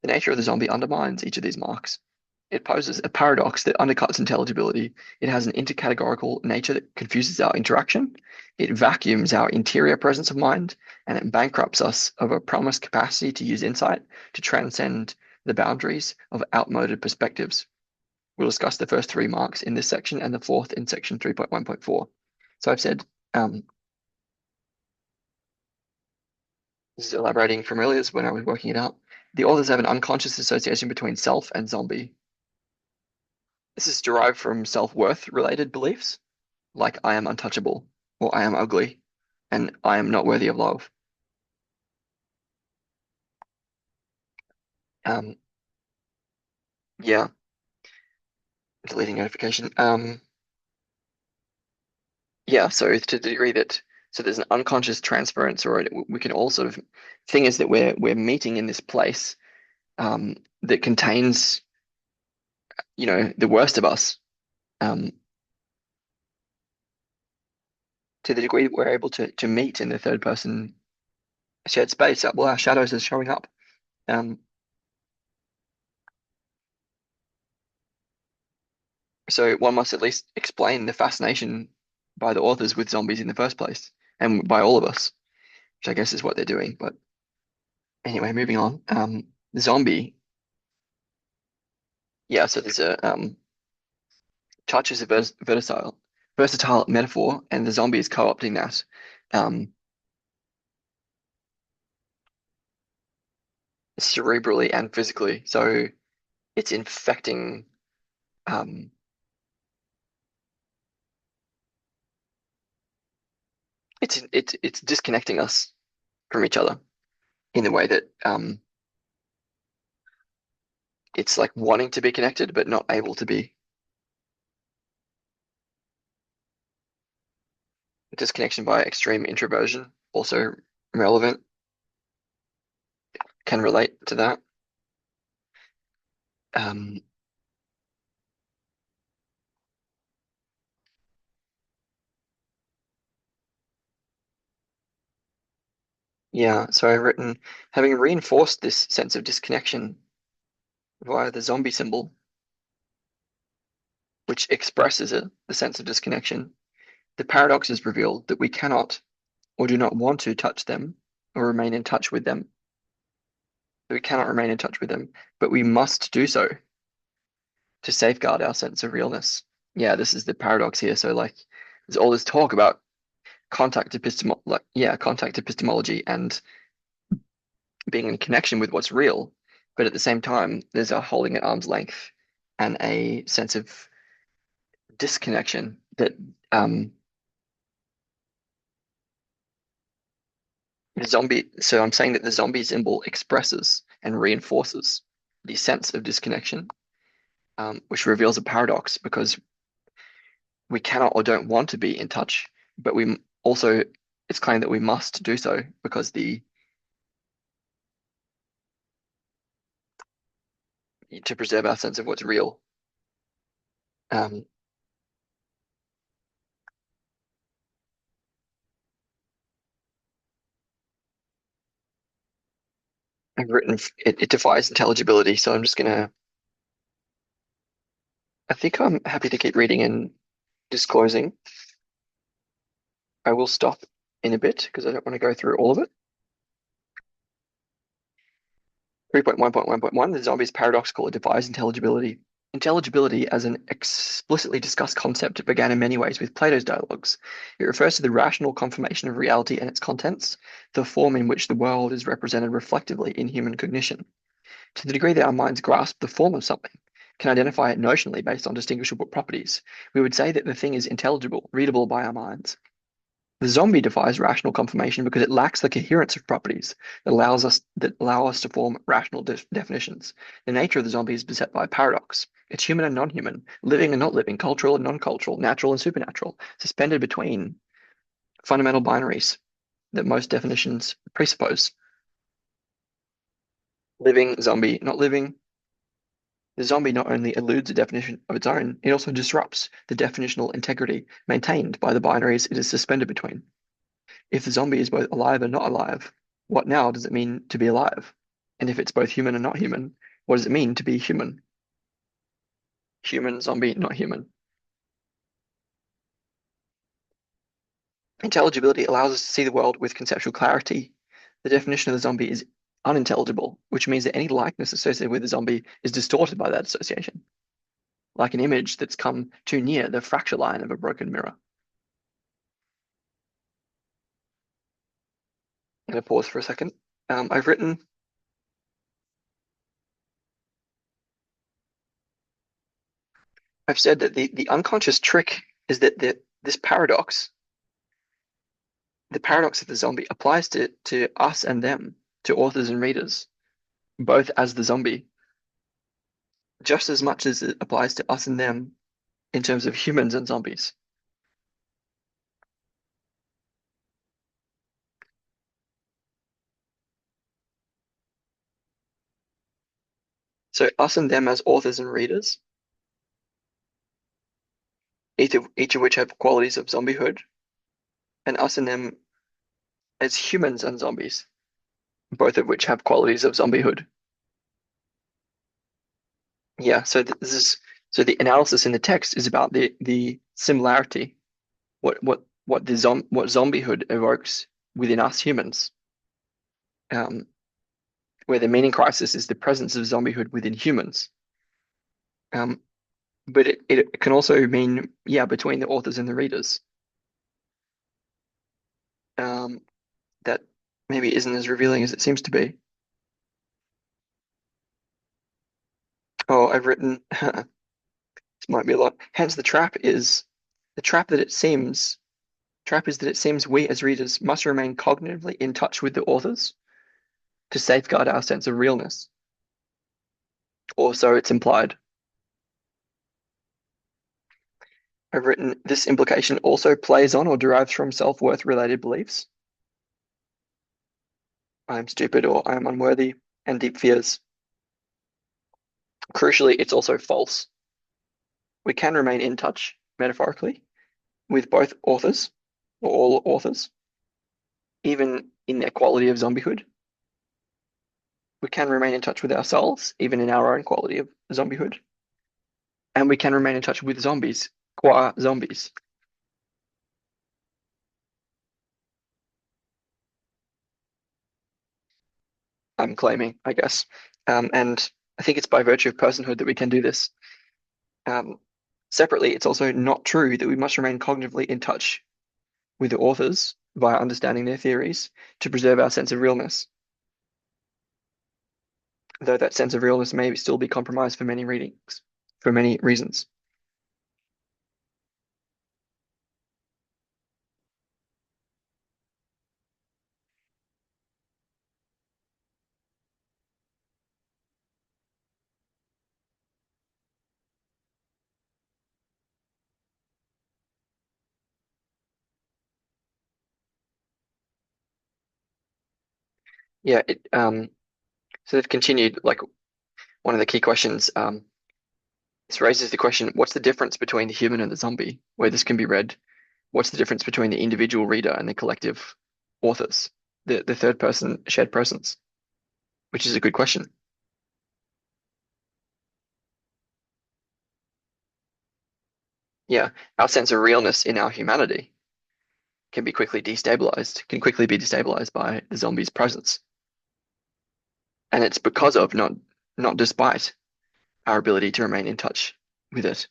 The nature of the zombie undermines each of these marks. It poses a paradox that undercuts intelligibility. It has an intercategorical nature that confuses our interaction. It vacuums our interior presence of mind, and it bankrupts us of a promised capacity to use insight to transcend the boundaries of outmoded perspectives. We'll discuss the first three marks in this section and the fourth in section 3.1.4. So I've said, this is elaborating from earlier when I was working it out. The authors have an unconscious association between self and zombie. This is derived from self-worth related beliefs, like I am untouchable, or I am ugly, and I am not worthy of love. Um, yeah, deleting notification. Yeah, so to the degree that there's an unconscious transference, or we can all sort of thing is that we're meeting in this place that contains, the worst of us. Um, to the degree that we're able to meet in the third person shared space, well, our shadows are showing up. Um, so one must at least explain the fascination by the authors with zombies in the first place, and by all of us, which I guess is what they're doing. But anyway, moving on. The zombie, yeah, so there's a touch is a versatile metaphor, and the zombie is co-opting that um, cerebrally and physically. So it's infecting, um, it's disconnecting us from each other in the way that it's like wanting to be connected but not able to be. Disconnection by extreme introversion, also relevant, can relate to that. Um, yeah, so I've written, having reinforced this sense of disconnection via the zombie symbol, which expresses it, the sense of disconnection, the paradox is revealed that we cannot or do not want to touch them or remain in touch with them. We cannot remain in touch with them, but we must do so to safeguard our sense of realness. Yeah, this is the paradox here. So like there's all this talk about contact epistemology and being in connection with what's real, but at the same time, there's a holding at arm's length and a sense of disconnection that so I'm saying that the zombie symbol expresses and reinforces the sense of disconnection, which reveals a paradox because we cannot or don't want to be in touch, but we also it's claimed that we must do so because the to preserve our sense of what's real. Um, I've written it defies intelligibility, so I'm just gonna. I think I'm happy to keep reading and disclosing. I will stop in a bit because I don't want to go through all of it. 3.1.1.1, the zombie's paradoxical, it defies intelligibility. Intelligibility as an explicitly discussed concept began in many ways with Plato's dialogues. It refers to the rational confirmation of reality and its contents, the form in which the world is represented reflectively in human cognition. To the degree that our minds grasp the form of something, can identify it notionally based on distinguishable properties, we would say that the thing is intelligible, readable by our minds. The zombie defies rational confirmation because it lacks the coherence of properties that allow us to form rational definitions. The nature of the zombie is beset by a paradox. It's human and non-human, living and not living, cultural and non-cultural, natural and supernatural, suspended between fundamental binaries that most definitions presuppose. Living, zombie, not living. The zombie not only eludes a definition of its own, it also disrupts the definitional integrity maintained by the binaries it is suspended between. If the zombie is both alive and not alive, what now does it mean to be alive? And if it's both human and not human, what does it mean to be human? Human, zombie, not human. Intelligibility allows us to see the world with conceptual clarity. The definition of the zombie is unintelligible, which means that any likeness associated with the zombie is distorted by that association, like an image that's come too near the fracture line of a broken mirror. I'm going to pause for a second. I've written, I've said that the unconscious trick is that this paradox, the paradox of the zombie, applies to us and them, to authors and readers, both as the zombie, just as much as it applies to us and them in terms of humans and zombies. So us and them as authors and readers, each of which have qualities of zombiehood, and us and them as humans and zombies, both of which have qualities of zombiehood. Yeah, so this is so the analysis in the text is about the similarity, what zombiehood evokes within us humans, um, where the meaning crisis is the presence of zombiehood within humans. Um, but it can also mean, yeah, between the authors and the readers. Um, that maybe isn't as revealing as it seems to be. Oh, I've written, this might be a lot. Hence, the trap that it seems, trap is that it seems we as readers must remain cognitively in touch with the authors to safeguard our sense of realness, or so it's implied. I've written, this implication also plays on or derives from self-worth related beliefs. I am stupid or I am unworthy, and deep fears. Crucially, it's also false. We can remain in touch, metaphorically, with both authors, or all authors, even in their quality of zombiehood. We can remain in touch with ourselves, even in our own quality of zombiehood. And we can remain in touch with zombies, qua zombies. I'm claiming, I guess. And I think it's by virtue of personhood that we can do this. Um, Separately, it's also not true that we must remain cognitively in touch with the authors via understanding their theories to preserve our sense of realness, though that sense of realness may still be compromised for many readings, for many reasons. Yeah, so they've continued like one of the key questions. This raises the question, what's the difference between the human and the zombie? Where this can be read, what's the difference between the individual reader and the collective authors, the third person shared presence, which is a good question. Yeah, our sense of realness in our humanity can quickly be destabilized by the zombie's presence. And it's because of, not despite, our ability to remain in touch with it.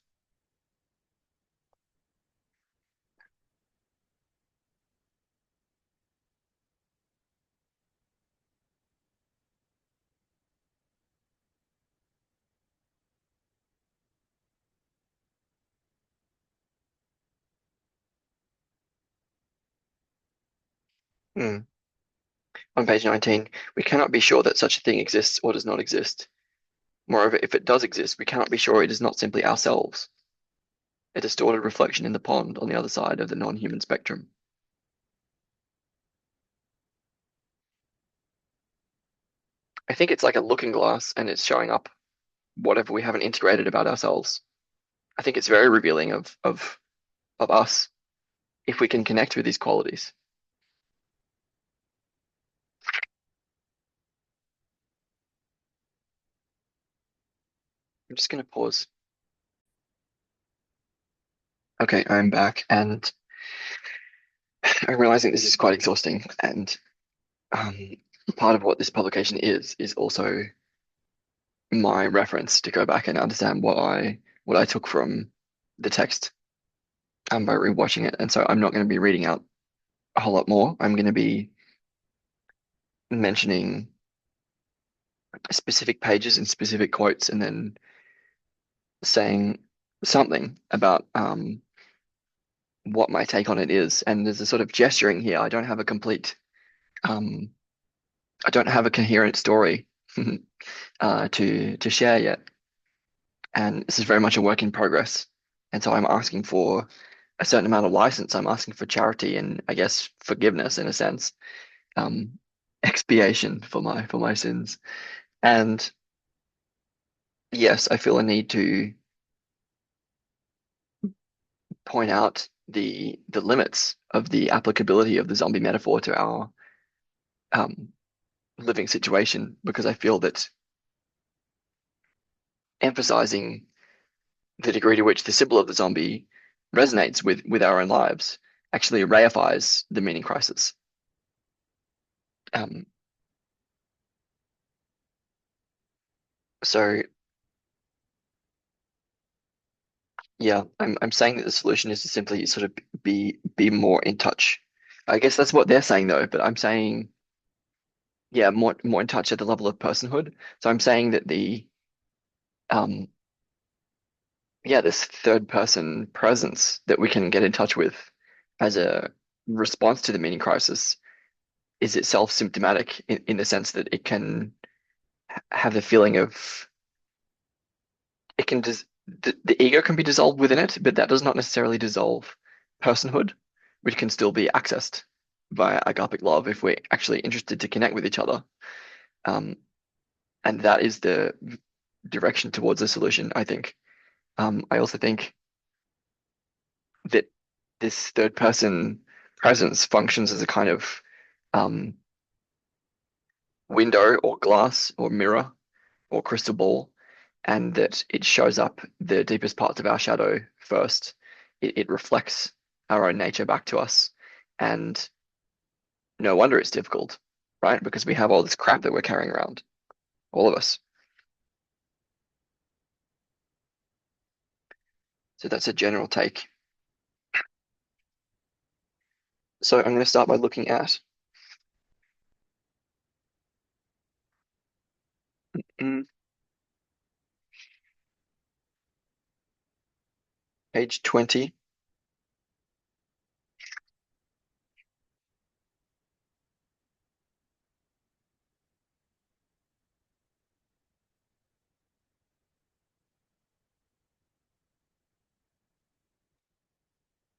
Mm. On page 19, we cannot be sure that such a thing exists or does not exist. Moreover, if it does exist, we cannot be sure it is not simply ourselves, a distorted reflection in the pond on the other side of the non-human spectrum. I think it's like a looking glass and it's showing up whatever we haven't integrated about ourselves. I think it's very revealing of us if we can connect with these qualities. I'm just going to pause. Okay, I'm back and I'm realizing this is quite exhausting. And um, part of what this publication is also my reference to go back and understand what I took from the text by rewatching it. And so I'm not going to be reading out a whole lot more. I'm going to be mentioning specific pages and specific quotes and then saying something about what my take on it is. And there's a sort of gesturing here. Um, I don't have a coherent story to share yet. And this is very much a work in progress. And so I'm asking for a certain amount of license. I'm asking for charity and I guess forgiveness in a sense, um, expiation for my sins. And yes, I feel a need to point out the limits of the applicability of the zombie metaphor to our um, living situation because I feel that emphasizing the degree to which the symbol of the zombie resonates with our own lives actually reifies the meaning crisis. Um, So yeah, I'm saying that the solution is to simply sort of be more in touch. I guess that's what they're saying though, but I'm saying yeah, more in touch at the level of personhood. So I'm saying that the um yeah, this third person presence that we can get in touch with as a response to the meaning crisis is itself symptomatic in the sense that it can have the feeling of it can dis the ego can be dissolved within it, but that does not necessarily dissolve personhood, which can still be accessed via agapic love if we're actually interested to connect with each other. Um, and that is the direction towards a solution, I think. I also think that this third person presence functions as a kind of um, window or glass or mirror or crystal ball, and that it shows up the deepest parts of our shadow first. It reflects our own nature back to us. And no wonder it's difficult, right? Because we have all this crap that we're carrying around, all of us. So that's a general take. So I'm going to start by looking at mm, page 20.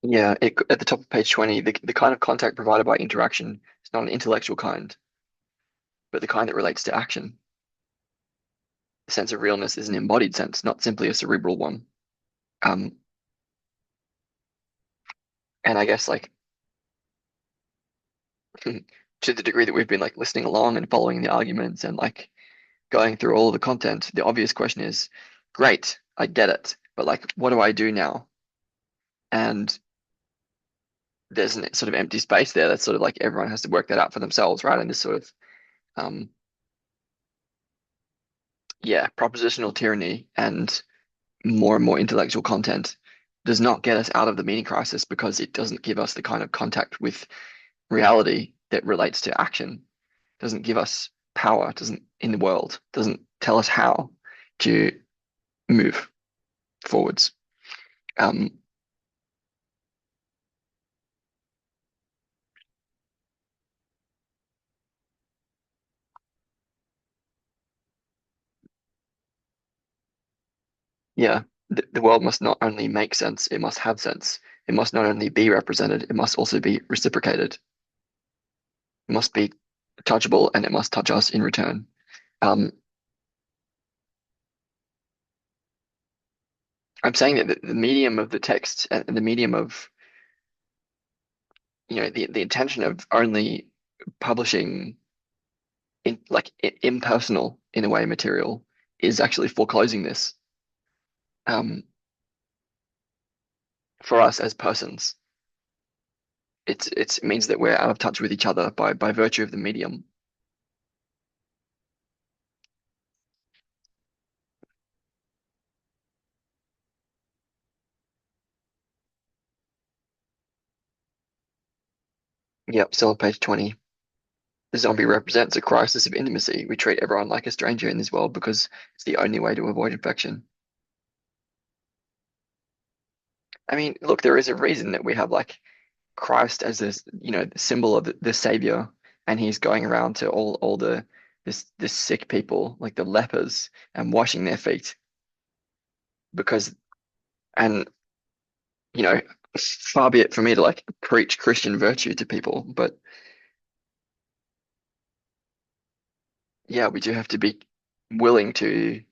Yeah, at the top of page 20, the kind of contact provided by interaction is not an intellectual kind, but the kind that relates to action. The sense of realness is an embodied sense, not simply a cerebral one. Um, and I guess like to the degree that we've been like listening along and following the arguments and like going through all of the content, the obvious question is, great, I get it, but like, what do I do now? And there's an sort of empty space there that's sort of like everyone has to work that out for themselves, right? And this sort of um, yeah, propositional tyranny and more intellectual content does not get us out of the meaning crisis because it doesn't give us the kind of contact with reality that relates to action, doesn't give us power, doesn't in the world, doesn't tell us how to move forwards. Um, yeah, the world must not only make sense, it must have sense. It must not only be represented, it must also be reciprocated. It must be touchable and it must touch us in return. Um, I'm saying that the medium of the text and the medium of, the intention of only publishing impersonal in a way material is actually foreclosing this um, for us as persons. It means that we're out of touch with each other by virtue of the medium. Yep, still on page 20. The zombie represents a crisis of intimacy. We treat everyone like a stranger in this world because it's the only way to avoid infection. I mean, look, there is a reason that we have like Christ as this, the symbol of the savior, and he's going around to all the this sick people, like the lepers, and washing their feet because and you know, far be it for me to like preach Christian virtue to people, but yeah, we do have to be willing to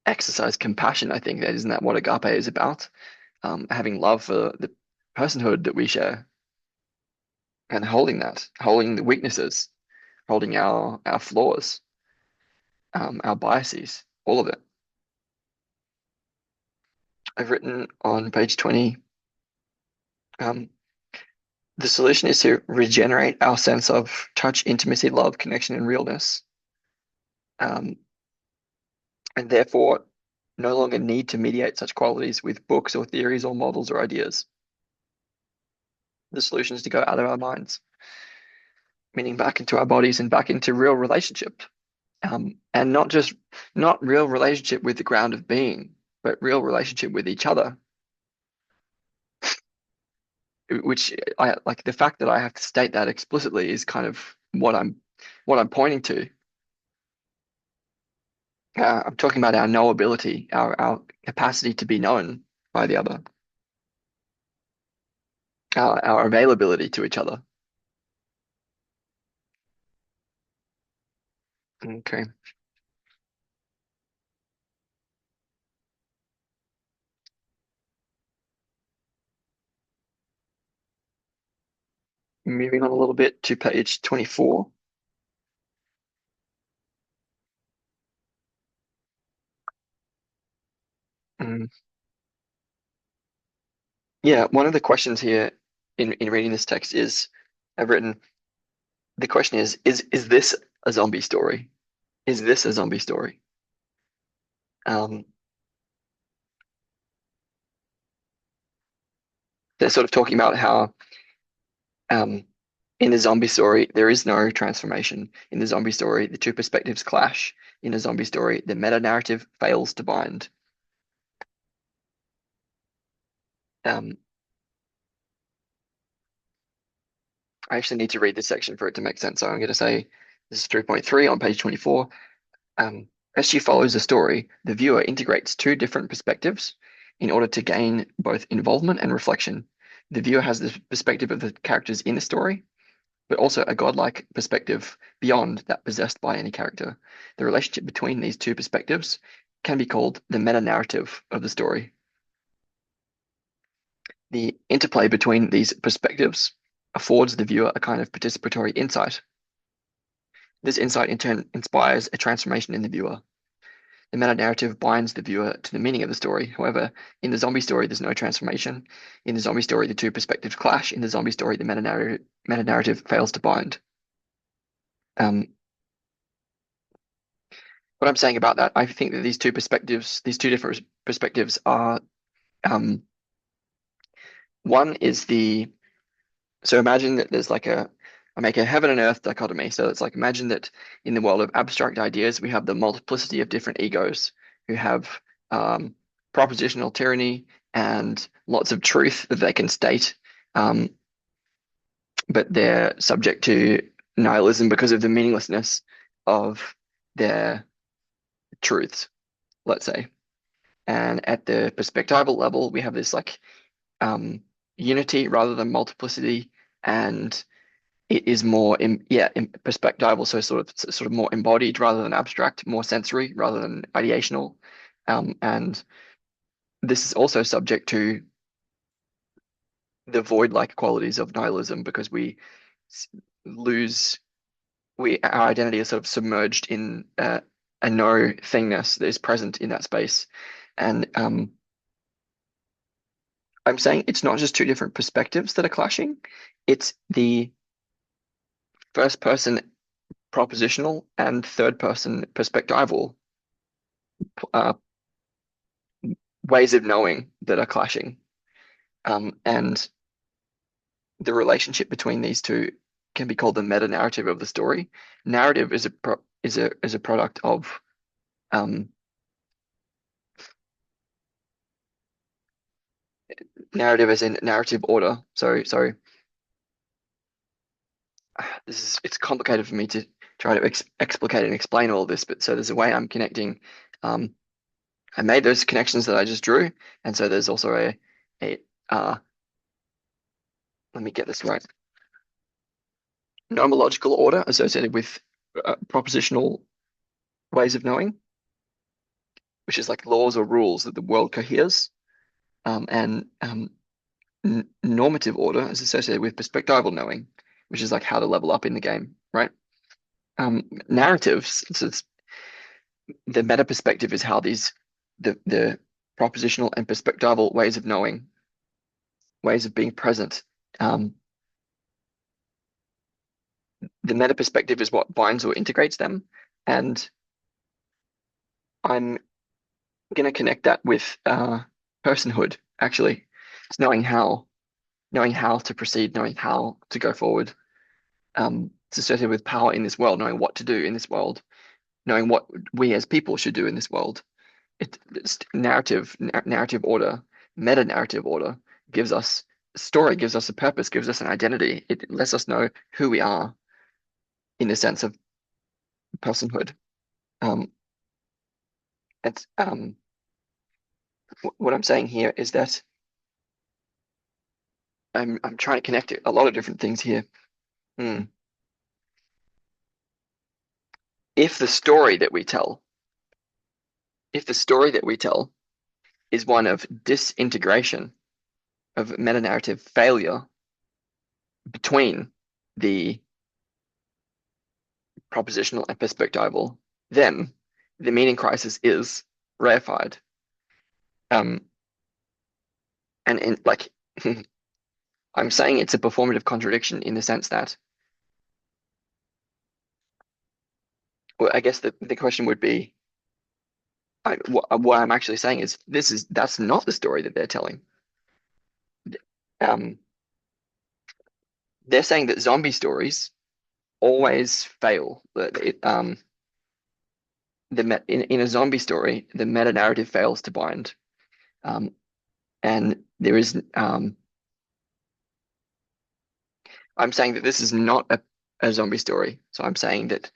exercise compassion. I think that isn't that what agape is about? Having love for the personhood that we share and holding that, holding the weaknesses, holding our flaws, our biases, all of it. I've written on page 20, um, the solution is to regenerate our sense of touch, intimacy, love, connection, and realness. Um, and therefore no longer need to mediate such qualities with books or theories or models or ideas. The solution is to go out of our minds, meaning back into our bodies and back into real relationship. And not real relationship with the ground of being, but real relationship with each other, which I like the fact that I have to state that explicitly is kind of what I'm pointing to. I'm talking about our knowability, our capacity to be known by the other, our availability to each other. Okay, moving on a little bit to page 24. Mm, yeah, one of the questions here in reading this text is I've written the question is this a zombie story? Is this a zombie story? Um, they're sort of talking about how um, in the zombie story there is no transformation. In the zombie story, the two perspectives clash. In a zombie story, the meta narrative fails to bind. Um, I actually need to read this section for it to make sense. So I'm going to say this is 3.3 on page 24. Um, as she follows the story, the viewer integrates two different perspectives in order to gain both involvement and reflection. The viewer has the perspective of the characters in the story, but also a godlike perspective beyond that possessed by any character. The relationship between these two perspectives can be called the meta narrative of the story. The interplay between these perspectives affords the viewer a kind of participatory insight. This insight in turn inspires a transformation in the viewer. The meta narrative binds the viewer to the meaning of the story. However, in the zombie story, there's no transformation. In the zombie story, the two perspectives clash. In the zombie story, the meta narrative fails to bind. Um, what I'm saying about that, I think that these two different perspectives are um, one is so imagine that there's like I make a heaven and earth dichotomy. So it's like imagine that in the world of abstract ideas, we have the multiplicity of different egos who have um, propositional tyranny and lots of truth that they can state, um, but they're subject to nihilism because of the meaninglessness of their truths, let's say. And at the perspectival level, we have this like unity rather than multiplicity, and it is more perspectival, so sort of more embodied rather than abstract, more sensory rather than ideational, and this is also subject to the void-like qualities of nihilism because we lose our identity is sort of submerged in a no thingness that is present in that space, and I'm saying it's not just two different perspectives that are clashing, it's the first person propositional and third person perspectival uh, ways of knowing that are clashing. And the relationship between these two can be called the meta narrative of the story. Narrative is a product of um, narrative as in narrative order. So this is it's complicated for me to try to explicate and explain all this, but so there's a way I'm connecting. Um, I made those connections that I just drew, and so there's also a let me get this right. Nomological order associated with propositional ways of knowing, which is like laws or rules that the world coheres, and normative order is associated with perspectival knowing, which is like how to level up in the game, right? Narratives, so the meta perspective is how the propositional and perspectival ways of knowing, ways of being present. Um, the meta perspective is what binds or integrates them, and I'm going to connect that with personhood, actually. It's knowing how to proceed, knowing how to go forward. It's associated with power in this world, knowing what to do in this world, knowing what we as people should do in this world. It's narrative order, meta narrative order gives us a story, gives us a purpose, gives us an identity. It lets us know who we are in the sense of personhood. Um, and what I'm saying here is that I'm trying to connect a lot of different things here. Hmm. If the story that we tell, if the story that we tell is one of disintegration, of meta-narrative failure between the propositional and perspectival, then the meaning crisis is reified. Um, and in like I'm saying it's a performative contradiction in the sense that, well, I guess the question would be, what I'm actually saying is that's not the story that they're telling. Um, they're saying that zombie stories always fail. That in a zombie story, the meta narrative fails to bind, um, and there is I'm saying that this is not a zombie story. So I'm saying that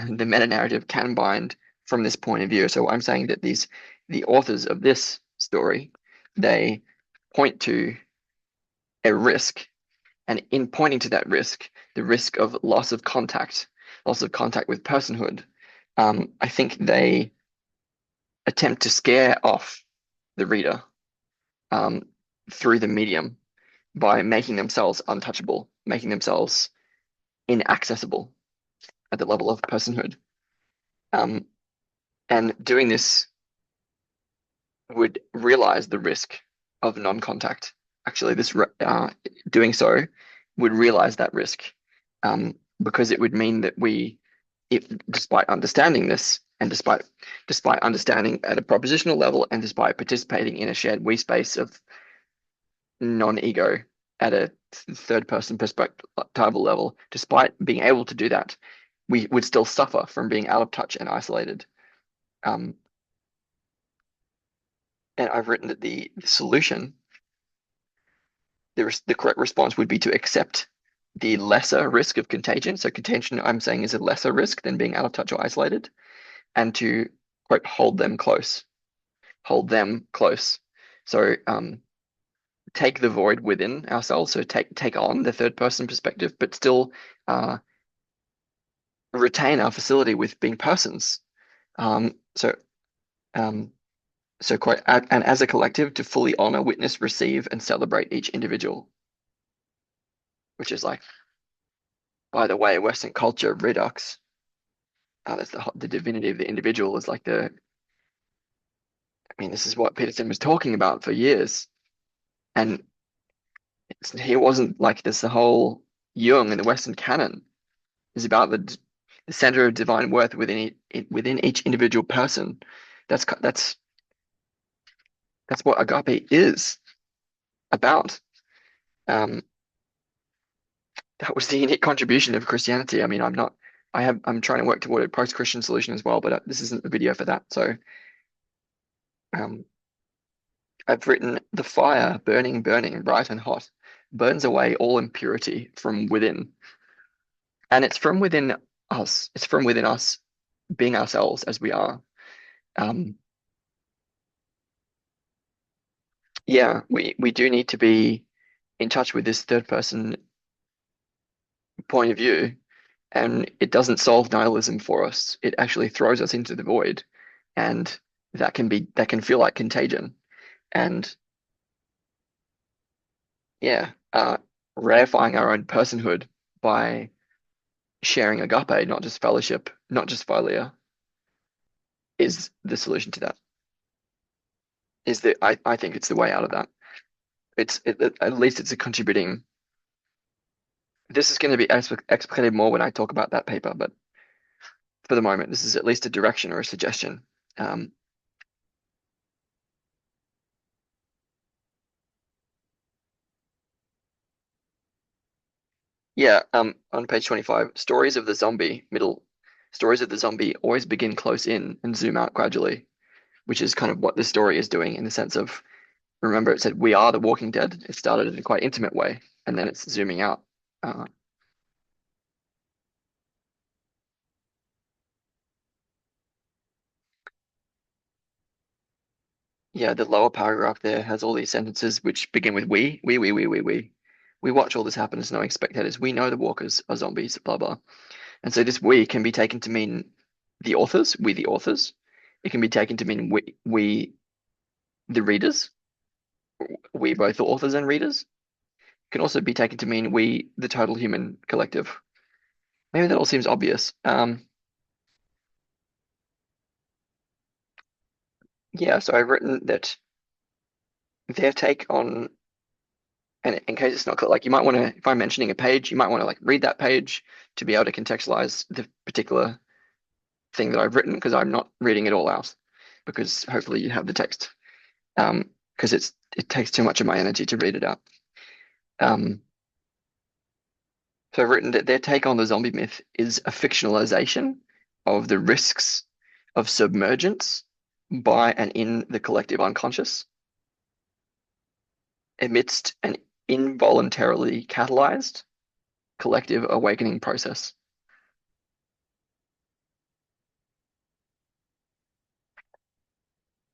the meta narrative can bind from this point of view. So I'm saying that the authors of this story, they point to a risk, and in pointing to that risk, the risk of loss of contact with personhood, I think they attempt to scare off the reader um, through the medium by making themselves untouchable, making themselves inaccessible at the level of personhood. Um, and doing this would realize the risk of non-contact. Actually, doing so would realize that risk, because it would mean that despite understanding this, and despite understanding at a propositional level, and despite participating in a shared we space of non-ego at a third-person perspectival level, despite being able to do that, we would still suffer from being out of touch and isolated. Um, and I've written that the solution, the correct response would be to accept the lesser risk of contagion. So contagion, I'm saying, is a lesser risk than being out of touch or isolated, and to quote hold them close. So take the void within ourselves. So take on the third person perspective, but still uh, retain our facility with being persons. Um, so um, so quote, and as a collective to fully honor, witness, receive, and celebrate each individual, which is like, by the way, Western culture redux. That's the divinity of the individual is like I mean, this is what Peterson was talking about for years. And he wasn't like this. The whole Jung and the Western canon is about the center of divine worth within each individual person. That's that's what agape is about. Um, that was the unique contribution of Christianity. I mean, I'm trying to work toward a post-Christian solution as well, but this isn't the video for that. So, um, I've written the fire, burning, burning, bright and hot, burns away all impurity from within. And it's from within us. It's from within us being ourselves as we are. Um, yeah, we do need to be in touch with this third person point of view, and it doesn't solve nihilism for us. It actually throws us into the void, and that can feel like contagion. And yeah, rarefying our own personhood by sharing agape, not just fellowship, not just philia, is the solution to that. I think it's the way out of that. At least it's a contributing. This is going to be explicated more when I talk about that paper, but for the moment, this is at least a direction or a suggestion. Um, Yeah, on page 25, stories of the zombie always begin close in and zoom out gradually, which is kind of what the story is doing in the sense of, remember it said we are the Walking Dead. It started in a quite intimate way, and then it's zooming out. Uh, yeah, the lower paragraph there has all these sentences which begin with we. We watch all this happen as knowing spectators. We know the walkers are zombies, blah blah. And so this we can be taken to mean the authors, we the authors. It can be taken to mean we the readers, we both the authors and readers. It can also be taken to mean we the total human collective. Maybe that all seems obvious. Yeah, so I've written that their take on, and in case it's not clear, like you might want to, if I'm mentioning a page, you might want to like read that page to be able to contextualize the particular thing that I've written because I'm not reading it all out because hopefully you have the text. Because it takes too much of my energy to read it out. Um, so I've written that their take on the zombie myth is a fictionalization of the risks of submergence by and in the collective unconscious amidst an involuntarily catalyzed collective awakening process.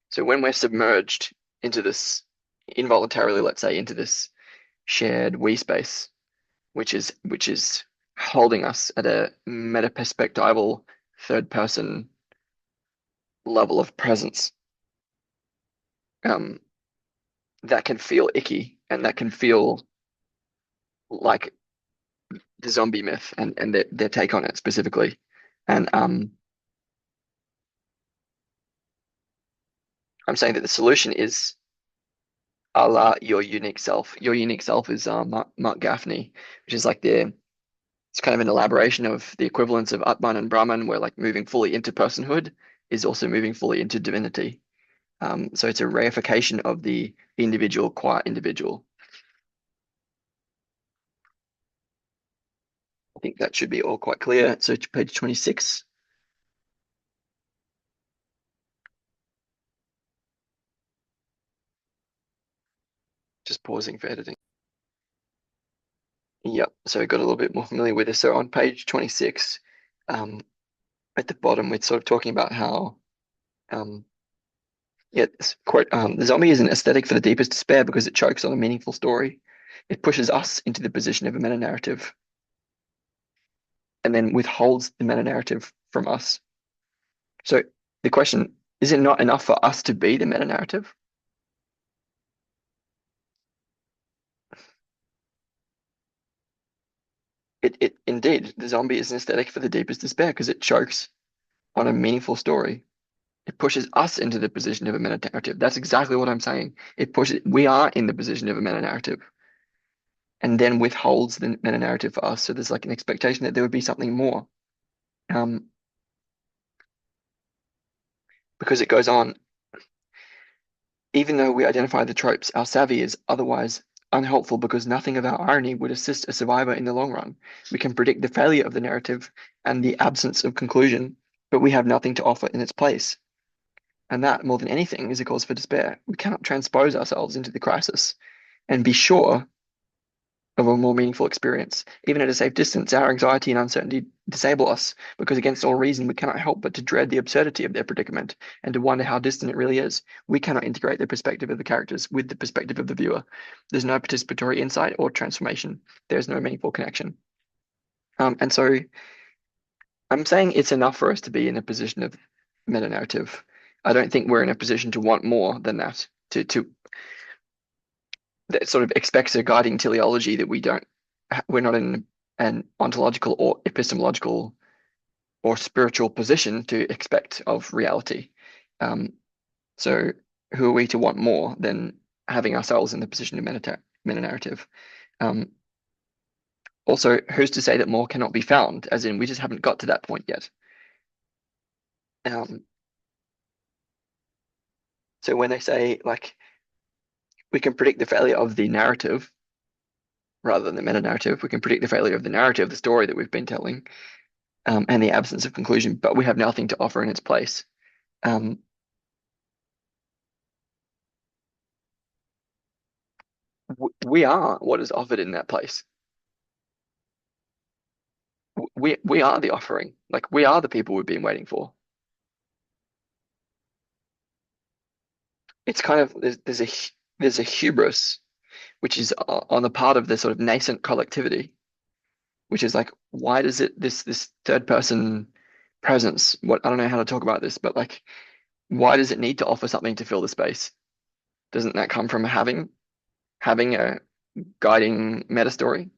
So when we're submerged into this involuntarily, let's say, into this shared we space, which is holding us at a meta-perspectival third person level of presence, um, that can feel icky and that can feel like the zombie myth and their take on it specifically. And I'm saying that the solution is a la your unique self. Your unique self is Mark Gaffney, which is like it's kind of an elaboration of the equivalence of Atman and Brahman, where like moving fully into personhood is also moving fully into divinity. So it's a reification of the individual qua individual. I think that should be all quite clear. So to page 26, just pausing for editing. Yep, so I got a little bit more familiar with this. So on page 26, um, at the bottom, we're sort of talking about how, um, yeah, this quote, the zombie is an aesthetic for the deepest despair because it chokes on a meaningful story. It pushes us into the position of a meta narrative and then withholds the meta narrative from us. So the question, is it not enough for us to be the meta narrative? It indeed, the zombie is an aesthetic for the deepest despair because it chokes on a meaningful story. It pushes us into the position of a meta narrative. That's exactly what I'm saying. We are in the position of a meta narrative and then withholds the meta narrative for us. So there's like an expectation that there would be something more. Um, because it goes on, even though we identify the tropes, our savvy is otherwise unhelpful because nothing of our irony would assist a survivor in the long run. We can predict the failure of the narrative and the absence of conclusion, but we have nothing to offer in its place. And that, more than anything, is a cause for despair. We cannot transpose ourselves into the crisis and be sure of a more meaningful experience. Even at a safe distance, our anxiety and uncertainty disable us because, against all reason, we cannot help but to dread the absurdity of their predicament and to wonder how distant it really is. We cannot integrate the perspective of the characters with the perspective of the viewer. There's no participatory insight or transformation. There's no meaningful connection. And so I'm saying it's enough for us to be in a position of meta narrative. I don't think we're in a position to want more than that. To that sort of expects a guiding teleology that we're not in an ontological or epistemological or spiritual position to expect of reality. Um, so who are we to want more than having ourselves in the position of meta narrative? Um, also, who's to say that more cannot be found? As in, we just haven't got to that point yet. Um, so when they say like we can predict the failure of the narrative, rather than the meta narrative. We can predict the failure of the narrative, the story that we've been telling, and the absence of conclusion, but we have nothing to offer in its place. Um, we are what is offered in that place. We are the offering. Like we are the people we've been waiting for. It's kind of there's a hubris which is on the part of the sort of nascent collectivity, which is like, why does it this third person presence? What I don't know how to talk about this, but like, why does it need to offer something to fill the space? Doesn't that come from having a guiding meta story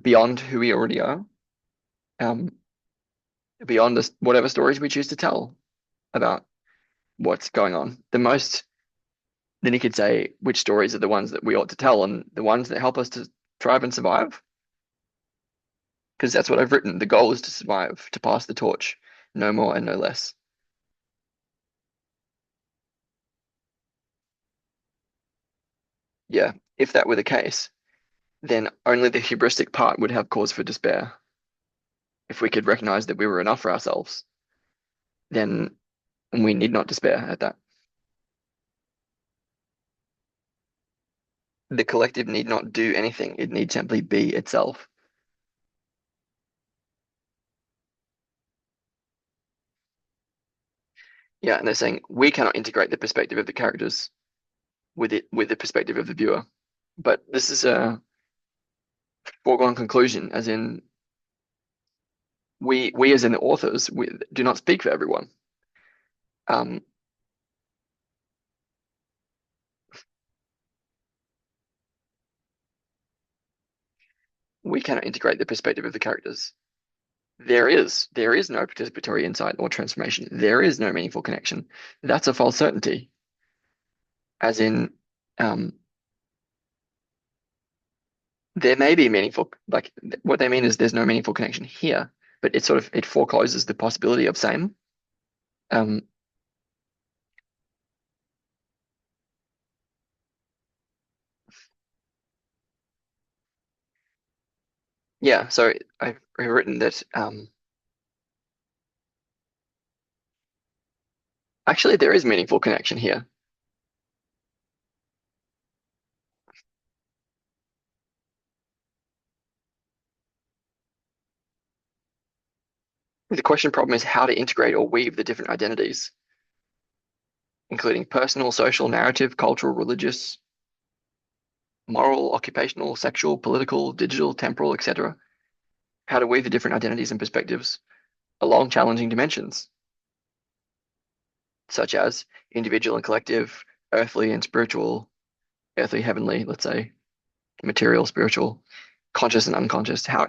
beyond who we already are, um, beyond this, whatever stories we choose to tell about what's going on? Then you could say which stories are the ones that we ought to tell and the ones that help us to thrive and survive. Because that's what I've written. The goal is to survive, to pass the torch, no more and no less. Yeah, if that were the case, then only the hubristic part would have cause for despair. If we could recognize that we were enough for ourselves, then we need not despair at that. The collective need not do anything, it need simply be itself. Yeah, and they're saying we cannot integrate the perspective of the characters with the perspective of the viewer. But this is a foregone conclusion, as in we as in the authors, we do not speak for everyone. Um, we cannot integrate the perspective of the characters. There is no participatory insight or transformation. There is no meaningful connection. That's a false certainty, as in, um, there may be meaningful, like what they mean is there's no meaningful connection here, but it sort of it forecloses the possibility of same. Um, yeah, so I've written that actually there is meaningful connection here. The question problem is how to integrate or weave the different identities, including personal, social, narrative, cultural, religious, moral, occupational, sexual, political, digital, temporal, etc. How to weave the different identities and perspectives along challenging dimensions, such as individual and collective, earthly and spiritual, earthly, heavenly, let's say, material, spiritual, conscious and unconscious. How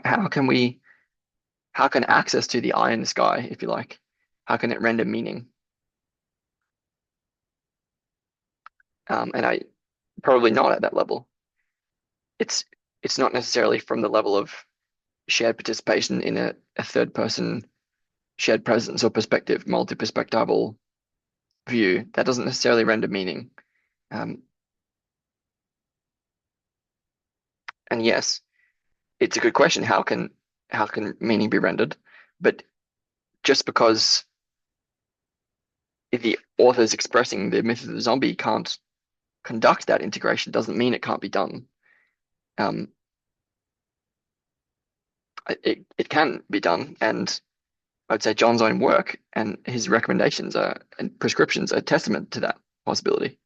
can access to the eye in the sky, if you like, how can it render meaning? And I probably not at that level. It's it's not necessarily from the level of shared participation in a third person shared presence or perspective, multi-perspectival view. That doesn't necessarily render meaning. Um, and yes, it's a good question. How can meaning be rendered? But just because the authors expressing the myth of the zombie can't conduct that integration doesn't mean it can't be done. Um, it can be done, and I'd say John's own work and his recommendations are and prescriptions are testament to that possibility.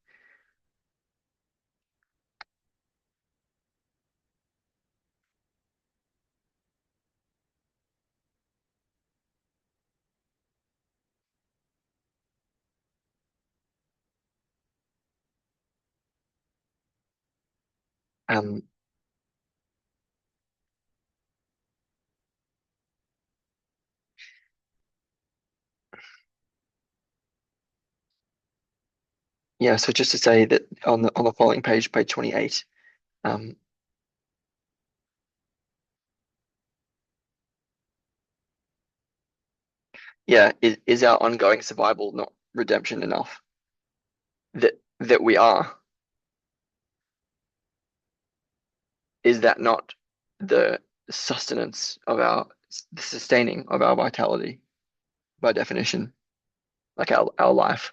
Um, yeah, so just to say that on the following page, page 28, um, yeah, is our ongoing survival not redemption enough? That we are. is that not the sustenance of the sustaining of our vitality by definition, like our life?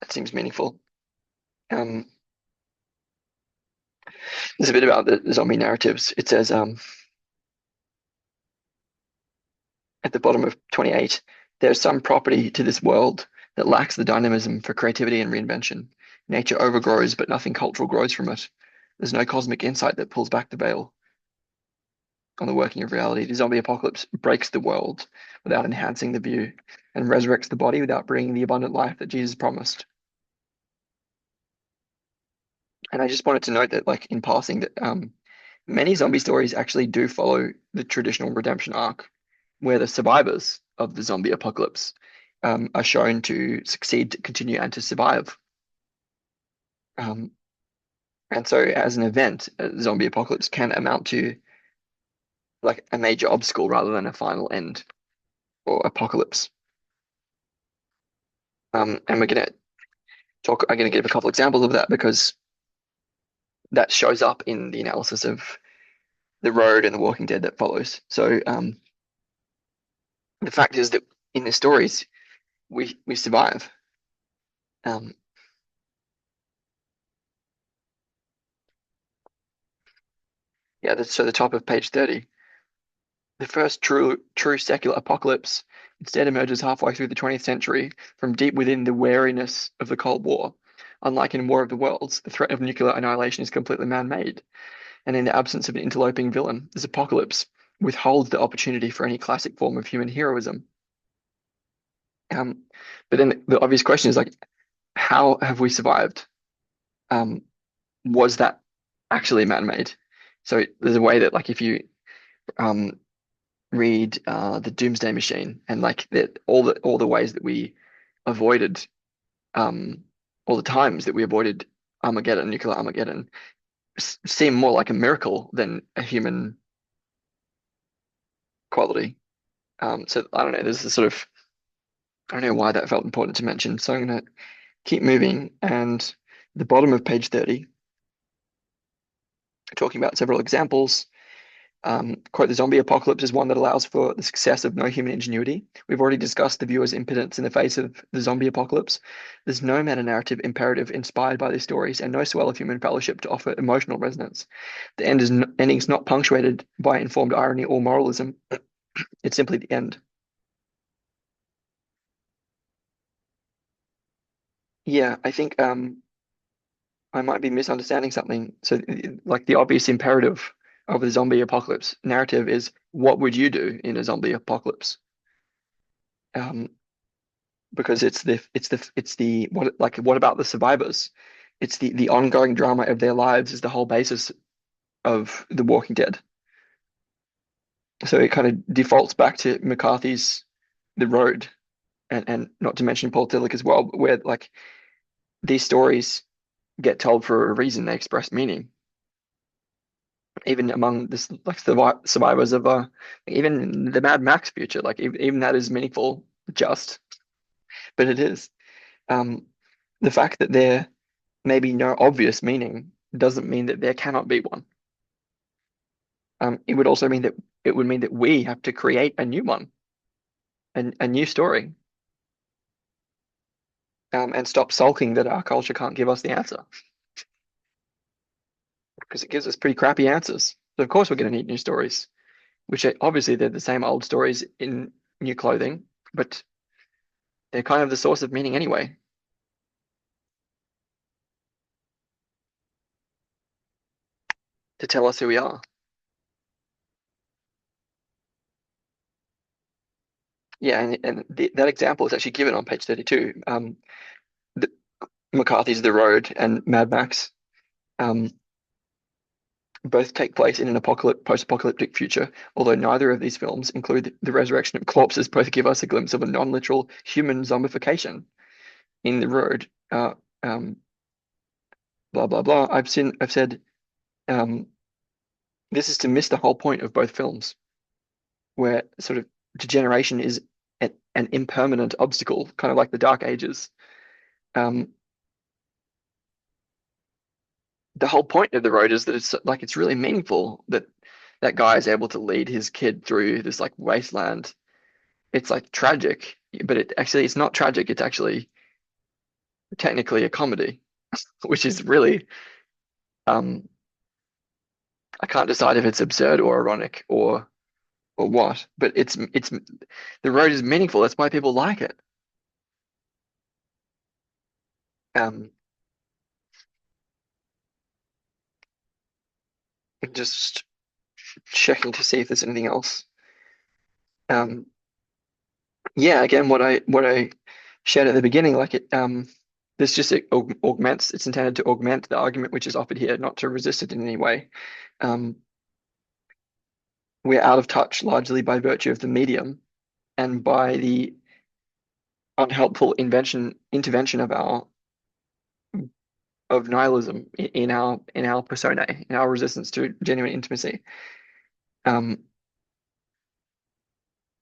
That seems meaningful. Um, there's a bit about the zombie narratives. It says at the bottom of 28, there's some property to this world that lacks the dynamism for creativity and reinvention. Nature overgrows, but nothing cultural grows from it. There's no cosmic insight that pulls back the veil on the working of reality. The zombie apocalypse breaks the world without enhancing the view and resurrects the body without bringing the abundant life that Jesus promised. And I just wanted to note that, like in passing, that many zombie stories actually do follow the traditional redemption arc, where the survivors of the zombie apocalypse are shown to succeed, to continue, and to survive. Um, and so, as an event, a zombie apocalypse can amount to like a major obstacle rather than a final end or apocalypse. And we're going to talk. I'm going to give a couple examples of that because that shows up in the analysis of The Road and The Walking Dead that follows. So, the fact is that in the stories, we survive. Um, yeah, so the top of page 30. The first true secular apocalypse instead emerges halfway through the 20th century from deep within the wariness of the Cold War. Unlike in War of the Worlds, the threat of nuclear annihilation is completely man-made, and in the absence of an interloping villain, this apocalypse withholds the opportunity for any classic form of human heroism. Um, but then the obvious question is like, how have we survived? Um, was that actually man-made? So there's a way that like if you um, read the Doomsday Machine and like all the ways that we avoided um, all the times that we avoided Armageddon, nuclear Armageddon, seem more like a miracle than a human quality. So I don't know. There's this sort of I don't know why that felt important to mention. So I'm going to keep moving and the bottom of page 30, talking about several examples. Quote, the zombie apocalypse is one that allows for the success of no human ingenuity. We've already discussed the viewer's impotence in the face of the zombie apocalypse. There's no meta-narrative imperative inspired by these stories and no swell of human fellowship to offer emotional resonance. The ending's not punctuated by informed irony or moralism. It's simply the end. Yeah, I think I might be misunderstanding something. So, like the obvious imperative of the zombie apocalypse narrative is, what would you do in a zombie apocalypse? Um, because it's the what about the survivors? It's the ongoing drama of their lives is the whole basis of The Walking Dead. So it kind of defaults back to McCarthy's The Road and not to mention Paul Tillich as well, where like these stories get told for a reason. They express meaning. Even among this like survivors of even the Mad Max future, like even that is meaningful, just, but it is. Um, the fact that there may be no obvious meaning doesn't mean that there cannot be one. It would also mean that it would mean that we have to create a new one, a new story, and stop sulking that our culture can't give us the answer because it gives us pretty crappy answers. So of course we're going to need new stories, which are, obviously they're the same old stories in new clothing, but they're kind of the source of meaning anyway, to tell us who we are. Yeah, and that example is actually given on page 32. The, McCarthy's The Road and Mad Max um, both take place in an post-apocalyptic future, although neither of these films include the resurrection of corpses. Both give us a glimpse of a non-literal human zombification. In The Road, um, blah blah blah. I've said um, this is to miss the whole point of both films, where sort of degeneration is an impermanent obstacle, kind of like the Dark Ages. Um, the whole point of the road is that it's like it's really meaningful that that guy is able to lead his kid through this like wasteland. It's like tragic, but it's not tragic. It's actually technically a comedy, which is really um I can't decide if it's absurd or ironic or what, but it's the road is meaningful. That's why people like it. Um, just checking to see if there's anything else. Um, yeah, again, what I shared at the beginning, like this just augments. It's intended to augment the argument which is offered here, not to resist it in any way. Um, we're out of touch largely by virtue of the medium and by the unhelpful intervention of our of nihilism in our personae, in our resistance to genuine intimacy. Um,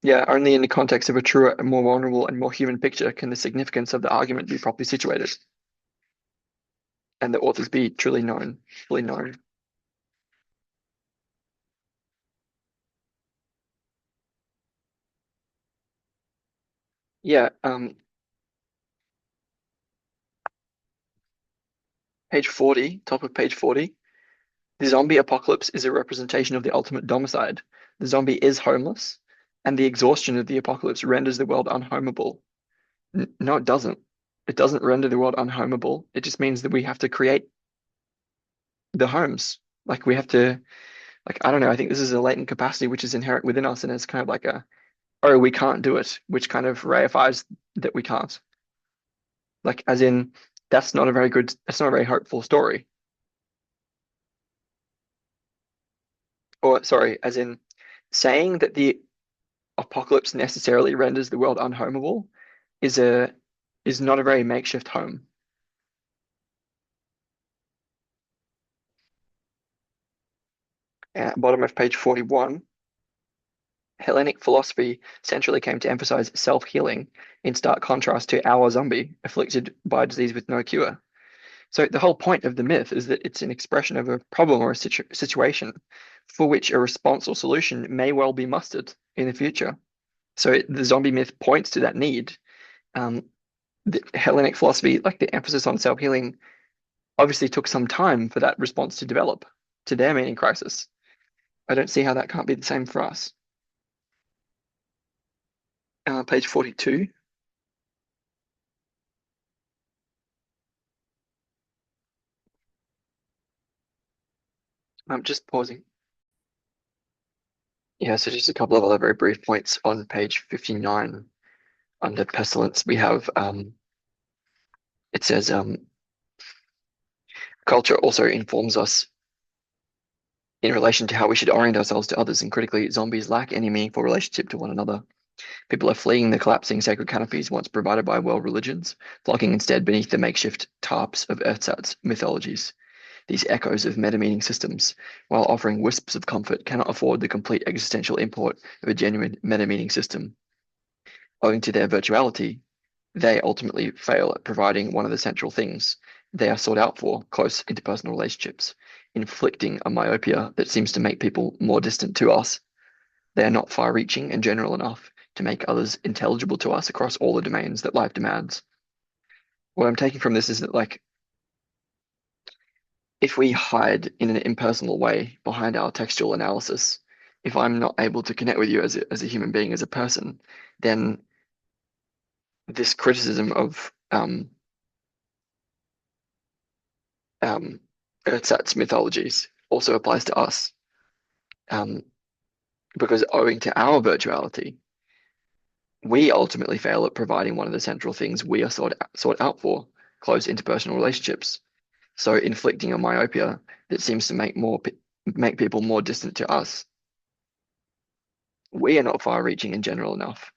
yeah, only in the context of a truer, more vulnerable, and more human picture can the significance of the argument be properly situated, and the authors be truly known, fully known. Yeah, page 40, top of page 40. The zombie apocalypse is a representation of the ultimate domicide. The zombie is homeless, and the exhaustion of the apocalypse renders the world unhomeable. No, it doesn't. It doesn't render the world unhomeable. It just means that we have to create the homes. Like we have to, like, I don't know, I think this is a latent capacity which is inherent within us, and it's kind of like oh, we can't do it, which kind of reifies that we can't. Like, as in, that's not a very hopeful story. Or, sorry, as in, saying that the apocalypse necessarily renders the world unhomeable is a is not a very makeshift home. At bottom of page 41, Hellenic philosophy centrally came to emphasize self-healing in stark contrast to our zombie, afflicted by disease with no cure. So the whole point of the myth is that it's an expression of a problem or a situation for which a response or solution may well be mustered in the future. So the zombie myth points to that need. Um, the Hellenic philosophy, like the emphasis on self-healing, obviously took some time for that response to develop to their meaning crisis. I don't see how that can't be the same for us. Page 42. I'm just pausing. Yeah, so just a couple of other very brief points on page 59 under pestilence. We have it says culture also informs us in relation to how we should orient ourselves to others, and critically, zombies lack any meaningful relationship to one another. People are fleeing the collapsing sacred canopies once provided by world religions, flocking instead beneath the makeshift tarps of ersatz mythologies. These echoes of meta-meaning systems, while offering wisps of comfort, cannot afford the complete existential import of a genuine meta-meaning system. Owing to their virtuality, they ultimately fail at providing one of the central things they are sought out for, close interpersonal relationships, inflicting a myopia that seems to make people more distant to us. They are not far-reaching and general enough to make others intelligible to us across all the domains that life demands. What I'm taking from this is that, like, if we hide in an impersonal way behind our textual analysis, if I'm not able to connect with you as a human being, as a person, then this criticism of um, Ersatz mythologies also applies to us, um, because owing to our virtuality, we ultimately fail at providing one of the central things we are sought out for, close interpersonal relationships. So inflicting a myopia that seems to make people more distant to us. We are not far-reaching and general enough.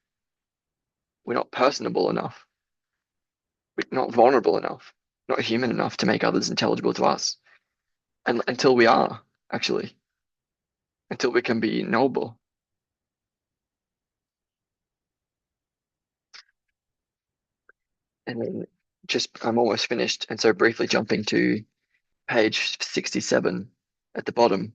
We're not personable enough. We're not vulnerable enough. Not human enough to make others intelligible to us. And until we are, actually, until we can be knowable. And then just I'm almost finished. And so briefly jumping to page 67 at the bottom.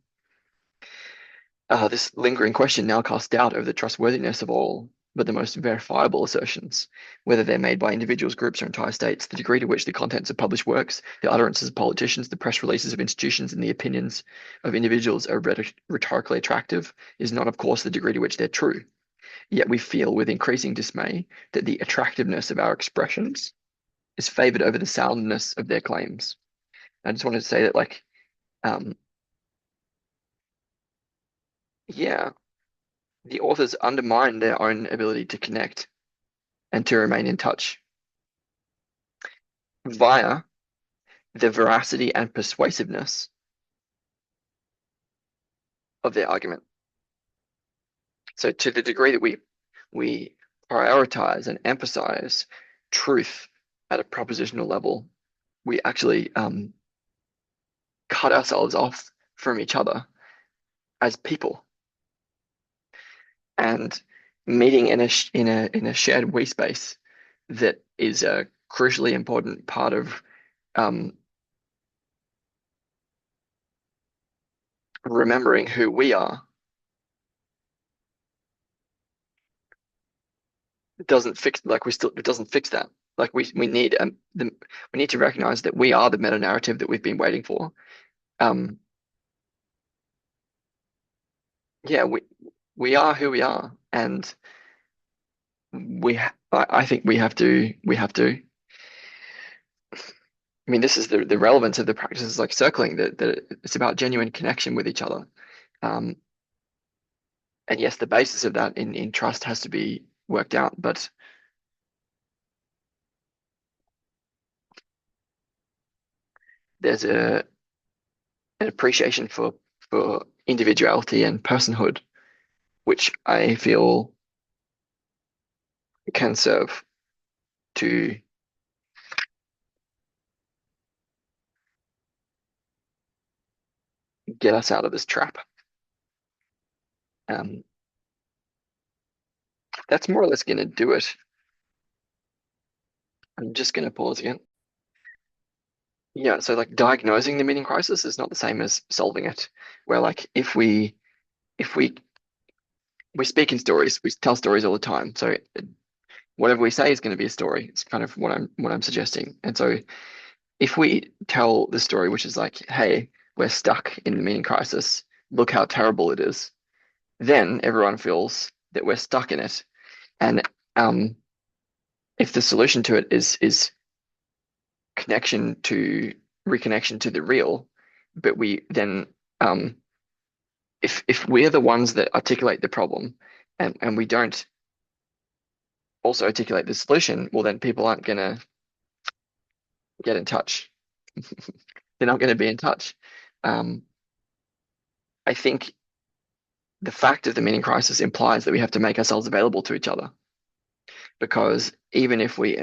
This lingering question now casts doubt over the trustworthiness of all but the most verifiable assertions, whether they're made by individuals, groups, or entire states. The degree to which the contents of published works, the utterances of politicians, the press releases of institutions, and the opinions of individuals are rhetorically attractive is not, of course, the degree to which they're true. Yet we feel with increasing dismay that the attractiveness of our expressions is favored over the soundness of their claims. I just wanted to say that, like, um, yeah, the authors undermine their own ability to connect and to remain in touch via the veracity and persuasiveness of their argument. So to the degree that we prioritize and emphasize truth at a propositional level, we actually cut ourselves off from each other as people. And meeting in a shared we space that is a crucially important part of um, remembering who we are. It doesn't fix like we still it doesn't fix that. Like we need we need to recognize that we are the meta narrative that we've been waiting for. Um, yeah, we are who we are, and I think we have to. I mean, this is the relevance of the practices like circling that it's about genuine connection with each other. Um, and yes, the basis of that in trust has to be worked out, but there's an appreciation for individuality and personhood, which I feel can serve to get us out of this trap. Um, that's more or less going to do it. I'm just going to pause again. Yeah, so like diagnosing the meaning crisis is not the same as solving it. Where like if we speak in stories, we tell stories all the time. So whatever we say is going to be a story. It's kind of what I'm suggesting. And so if we tell the story, which is like, hey, we're stuck in the meaning crisis, look how terrible it is, then everyone feels that we're stuck in it. And um, if the solution to it is connection to reconnection to the real, but we then if we're the ones that articulate the problem and we don't also articulate the solution, well then people aren't gonna get in touch. They're not gonna be in touch. Um, I think the fact of the meaning crisis implies that we have to make ourselves available to each other because even if we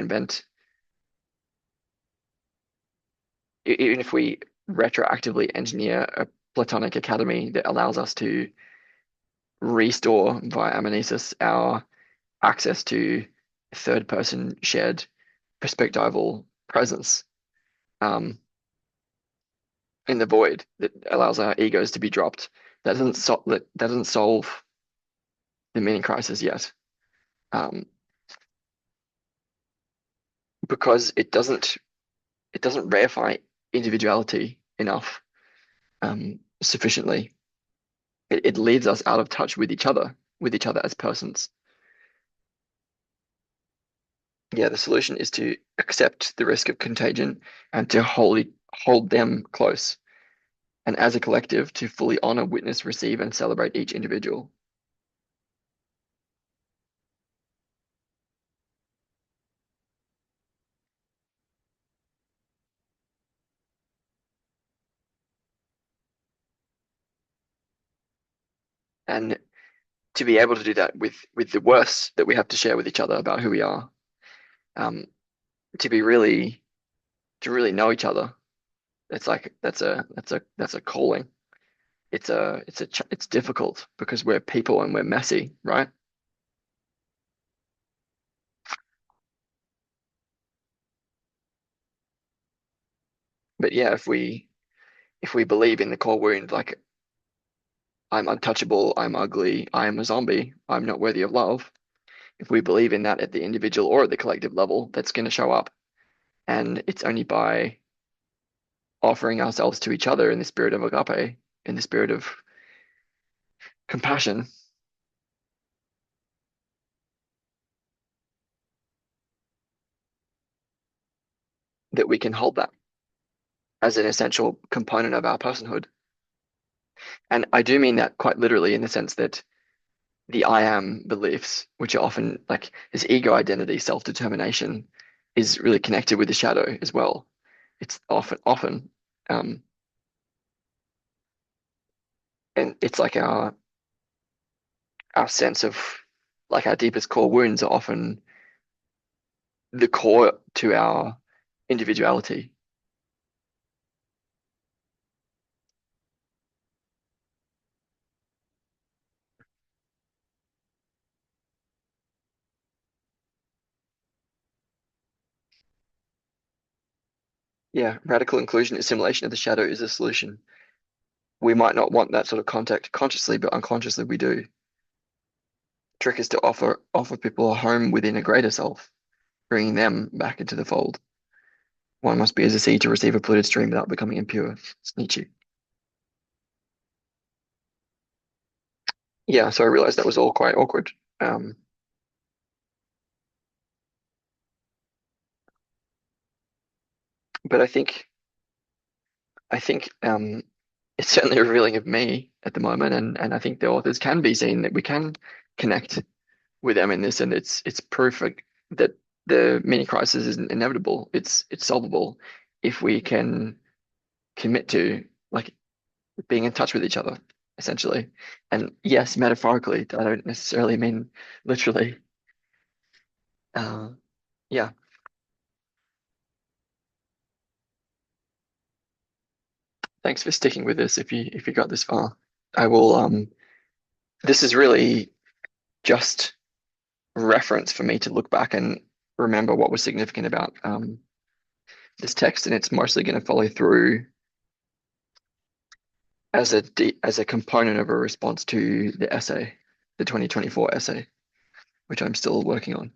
retroactively engineer a Platonic academy that allows us to restore via amnesis our access to third person shared perspectival presence um, in the void that allows our egos to be dropped. That doesn't solve the meaning crisis yet, um, because it doesn't reify individuality enough sufficiently. It leaves us out of touch with each other as persons. Yeah, the solution is to accept the risk of contagion and to hold them close, and as a collective, to fully honor, witness, receive, and celebrate each individual. And to be able to do that with the worst that we have to share with each other about who we are, um, to be really to really know each other, it's like that's a calling. It's difficult because we're people and we're messy, right? But yeah, if we if we believe in the core wound, like I'm untouchable, I'm ugly, I am a zombie, I'm not worthy of love, if we believe in that at the individual or at the collective level, that's going to show up. And it's only by offering ourselves to each other in the spirit of agape, in the spirit of compassion, that we can hold that as an essential component of our personhood. And I do mean that quite literally in the sense that the I am beliefs, which are often like this ego identity, self-determination, is really connected with the shadow as well. It's often, um, and it's like our sense of like our deepest core wounds are often the core to our individuality. Yeah, radical inclusion, assimilation of the shadow is a solution. We might not want that sort of contact consciously, but unconsciously we do. Trick is to offer people a home within a greater self, bringing them back into the fold. One must be as a sea to receive a polluted stream without becoming impure. It's Nietzsche. Yeah, so I realized that was all quite awkward. Um, but I think it's certainly revealing of me at the moment, and I think the authors can be seen that we can connect with them in this, and it's proof that the mini crisis isn't inevitable. It's solvable if we can commit to like being in touch with each other, essentially. And yes, metaphorically, I don't necessarily mean literally. Uh, yeah, thanks for sticking with this if you got this far. I will this is really just reference for me to look back and remember what was significant about this text, and it's mostly going to follow through as a component of a response to the essay, the 2024 essay, which I'm still working on.